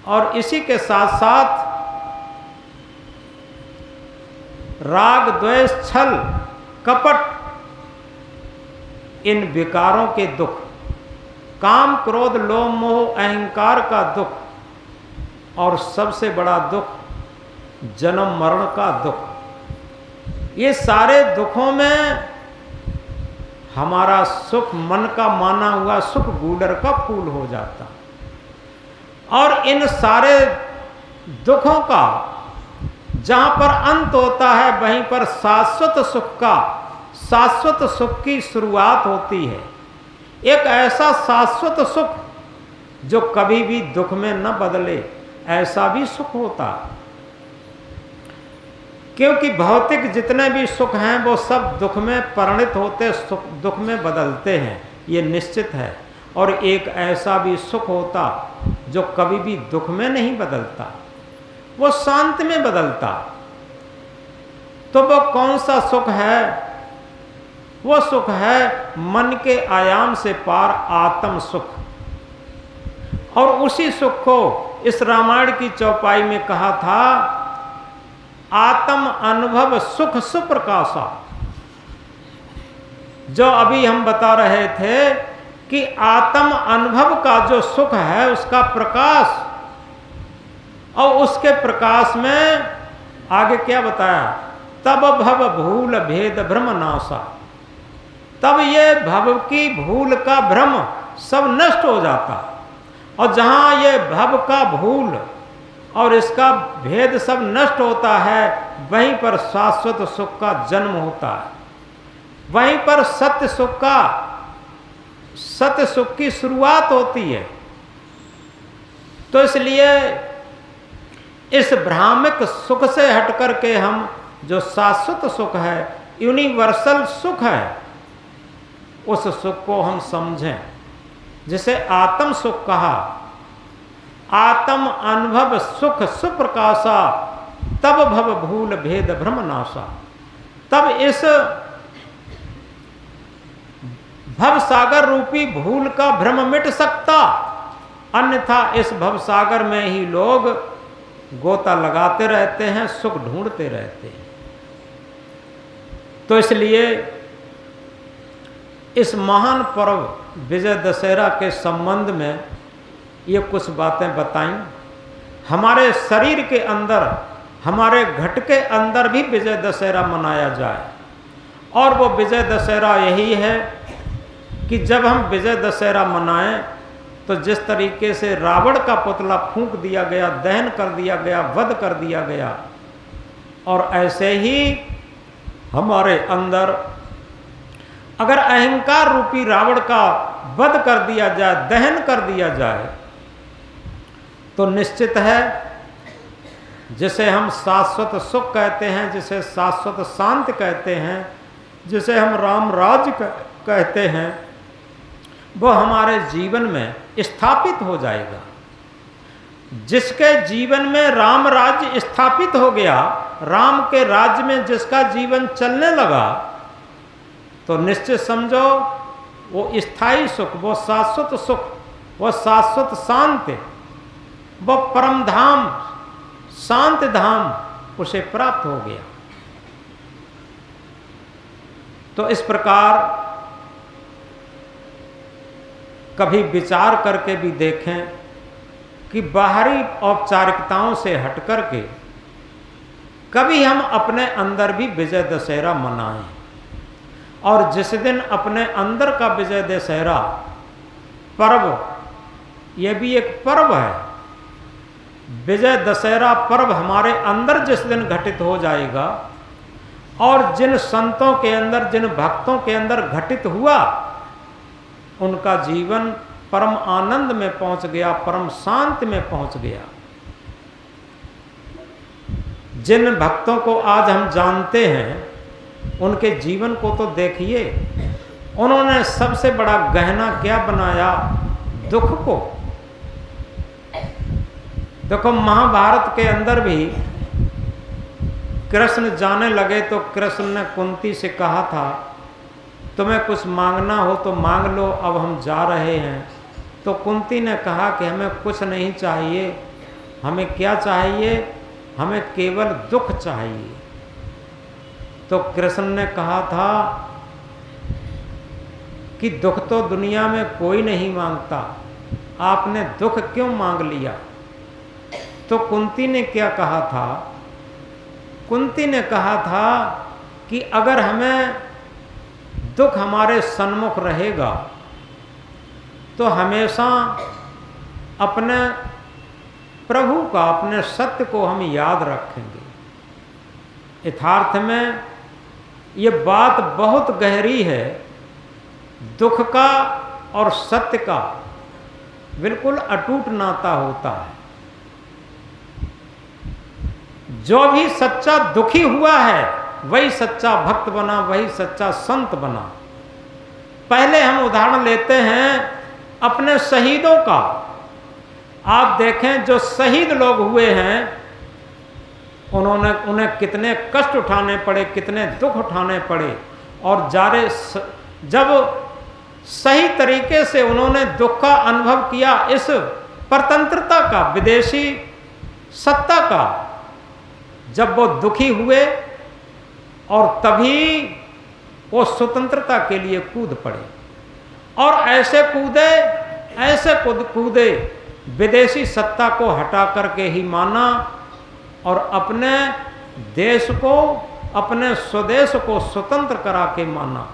और इसी के साथ साथ राग द्वेष छल कपट, इन विकारों के दुख, काम क्रोध लोभ मोह अहंकार का दुख, और सबसे बड़ा दुख जन्म मरण का दुख। ये सारे दुखों में हमारा सुख, मन का माना हुआ सुख गूलर का फूल हो जाता। और इन सारे दुखों का जहां पर अंत होता है वहीं पर शाश्वत सुख का, शाश्वत सुख की शुरुआत होती है। एक ऐसा शाश्वत सुख जो कभी भी दुख में न बदले, ऐसा भी सुख होता। क्योंकि भौतिक जितने भी सुख हैं वो सब दुख में परिणत होते, दुख में बदलते हैं, ये निश्चित है। और एक ऐसा भी सुख होता जो कभी भी दुख में नहीं बदलता, वो शांत में बदलता। तो वो कौन सा सुख है? वो सुख है मन के आयाम से पार आत्म सुख। और उसी सुख को इस रामायण की चौपाई में कहा था, आत्म अनुभव सुख सुप्रकाशा। जो अभी हम बता रहे थे कि आत्म अनुभव का जो सुख है उसका प्रकाश, और उसके प्रकाश में आगे क्या बताया, तब भव भूल भेद भ्रम नाशा। तब ये भव की भूल का भ्रम सब नष्ट हो जाता, और जहाँ ये भव का भूल और इसका भेद सब नष्ट होता है, वहीं पर शाश्वत सुख का जन्म होता है, वहीं पर सत्य सुख का, सत्य सुख की शुरुआत होती है। तो इसलिए इस भ्रामिक सुख से हटकर के हम जो शाश्वत सुख है, यूनिवर्सल सुख है, उस सुख को हम समझें, जिसे आत्म सुख कहा। आत्म अनुभव सुख सुप्रकाशा तब भव भूल भेद भ्रम नाशा। तब इस भव सागर रूपी भूल का भ्रम मिट सकता, अन्यथा इस भव सागर में ही लोग गोता लगाते रहते हैं, सुख ढूंढते रहते हैं। तो इसलिए इस महान पर्व विजय दशहरा के संबंध में ये कुछ बातें बताई। हमारे शरीर के अंदर, हमारे घट के अंदर भी विजय दशहरा मनाया जाए, और वो विजय दशहरा यही है कि जब हम विजय दशहरा मनाएं तो जिस तरीके से रावण का पुतला फूंक दिया गया, दहन कर दिया गया, वध कर दिया गया, और ऐसे ही हमारे अंदर अगर अहंकार रूपी रावण का वध कर दिया जाए, दहन कर दिया जाए, तो निश्चित है जिसे हम शाश्वत सुख कहते हैं, जिसे शाश्वत शांति कहते हैं, जिसे हम राम राज्य कहते हैं, वो हमारे जीवन में स्थापित हो जाएगा। जिसके जीवन में राम राज्य स्थापित हो गया, राम के राज्य में जिसका जीवन चलने लगा, तो निश्चित समझो वो स्थायी सुख, वो शाश्वत सुख, वो शाश्वत शांति, वो परम धाम, शांत धाम उसे प्राप्त हो गया। तो इस प्रकार कभी विचार करके भी देखें कि बाहरी औपचारिकताओं से हट करके कभी हम अपने अंदर भी विजय दशहरा मनाएं। और जिस दिन अपने अंदर का विजय दशहरा पर्व, यह भी एक पर्व है, विजय दशहरा पर्व हमारे अंदर जिस दिन घटित हो जाएगा, और जिन संतों के अंदर, जिन भक्तों के अंदर घटित हुआ, उनका जीवन परम आनंद में पहुंच गया, परम शांति में पहुंच गया। जिन भक्तों को आज हम जानते हैं, उनके जीवन को तो देखिए, उन्होंने सबसे बड़ा गहना क्या बनाया? दुख को। देखो महाभारत के अंदर भी कृष्ण जाने लगे तो कृष्ण ने कुंती से कहा था, तुम्हें कुछ मांगना हो तो मांग लो, अब हम जा रहे हैं। तो कुंती ने कहा कि हमें कुछ नहीं चाहिए, हमें क्या चाहिए? हमें केवल दुख चाहिए। तो कृष्ण ने कहा था कि दुख तो दुनिया में कोई नहीं मांगता, आपने दुख क्यों मांग लिया? तो कुंती ने क्या कहा था? कुंती ने कहा था कि अगर हमें दुख हमारे सन्मुख रहेगा तो हमेशा अपने प्रभु का, अपने सत्य को हम याद रखेंगे। यथार्थ में ये बात बहुत गहरी है। दुख का और सत्य का बिल्कुल अटूट नाता होता है। जो भी सच्चा दुखी हुआ है वही सच्चा भक्त बना, वही सच्चा संत बना। पहले हम उदाहरण लेते हैं अपने शहीदों का। आप देखें जो शहीद लोग हुए हैं, उन्हें कितने कष्ट उठाने पड़े, कितने दुख उठाने पड़े, और जब सही तरीके से उन्होंने दुख का अनुभव किया, इस परतंत्रता का, विदेशी सत्ता का, जब वो दुखी हुए और तभी वो स्वतंत्रता के लिए कूद पड़े, और ऐसे कूदे विदेशी सत्ता को हटा करके ही माना, और अपने देश को, अपने स्वदेश को स्वतंत्र करा के माना।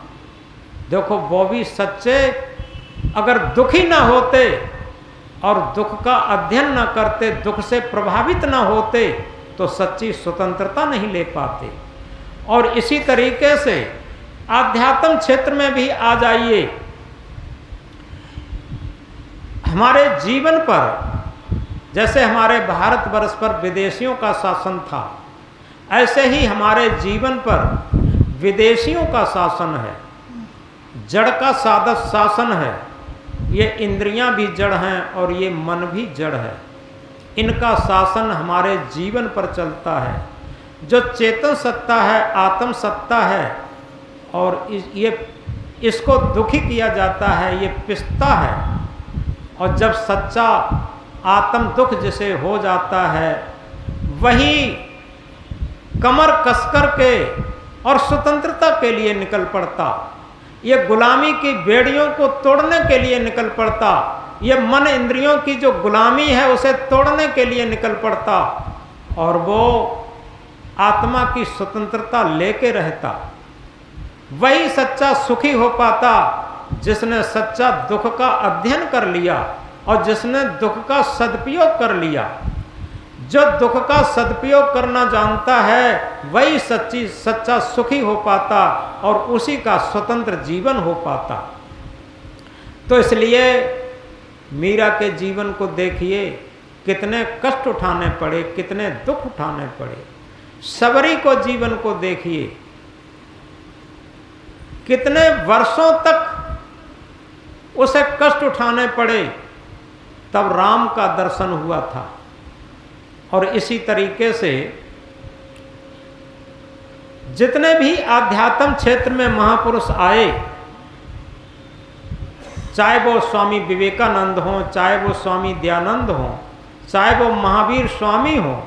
देखो वो भी सच्चे अगर दुखी ना होते और दुख का अध्ययन ना करते, दुख से प्रभावित ना होते, तो सच्ची स्वतंत्रता नहीं ले पाते। और इसी तरीके से आध्यात्म क्षेत्र में भी आ जाइए। हमारे जीवन पर, जैसे हमारे भारतवर्ष पर विदेशियों का शासन था, ऐसे ही हमारे जीवन पर विदेशियों का शासन है। जड़ का शासन है। ये इंद्रियां भी जड़ हैं और ये मन भी जड़ है। इनका शासन हमारे जीवन पर चलता है। जो चेतन सत्ता है, आत्म सत्ता है, और इसको दुखी किया जाता है, ये पिसता है। और जब सच्चा आत्म दुख जिसे हो जाता है, वही कमर कसकर के और स्वतंत्रता के लिए निकल पड़ता, ये गुलामी की बेड़ियों को तोड़ने के लिए निकल पड़ता, ये मन इंद्रियों की जो गुलामी है उसे तोड़ने के लिए निकल पड़ता, और वो आत्मा की स्वतंत्रता लेके रहता। वही सच्चा सुखी हो पाता जिसने सच्चा दुख का अध्ययन कर लिया और जिसने दुख का सदुपयोग कर लिया। जो दुख का सदुपयोग करना जानता है वही सच्चा सुखी हो पाता और उसी का स्वतंत्र जीवन हो पाता। तो इसलिए मीरा के जीवन को देखिए, कितने कष्ट उठाने पड़े, कितने दुख उठाने पड़े। सबरी को जीवन को देखिए, कितने वर्षों तक उसे कष्ट उठाने पड़े, तब राम का दर्शन हुआ था। और इसी तरीके से जितने भी आध्यात्म क्षेत्र में महापुरुष आए, चाहे वो स्वामी विवेकानंद हों, चाहे वो स्वामी दयानंद हों, चाहे वो महावीर स्वामी हों,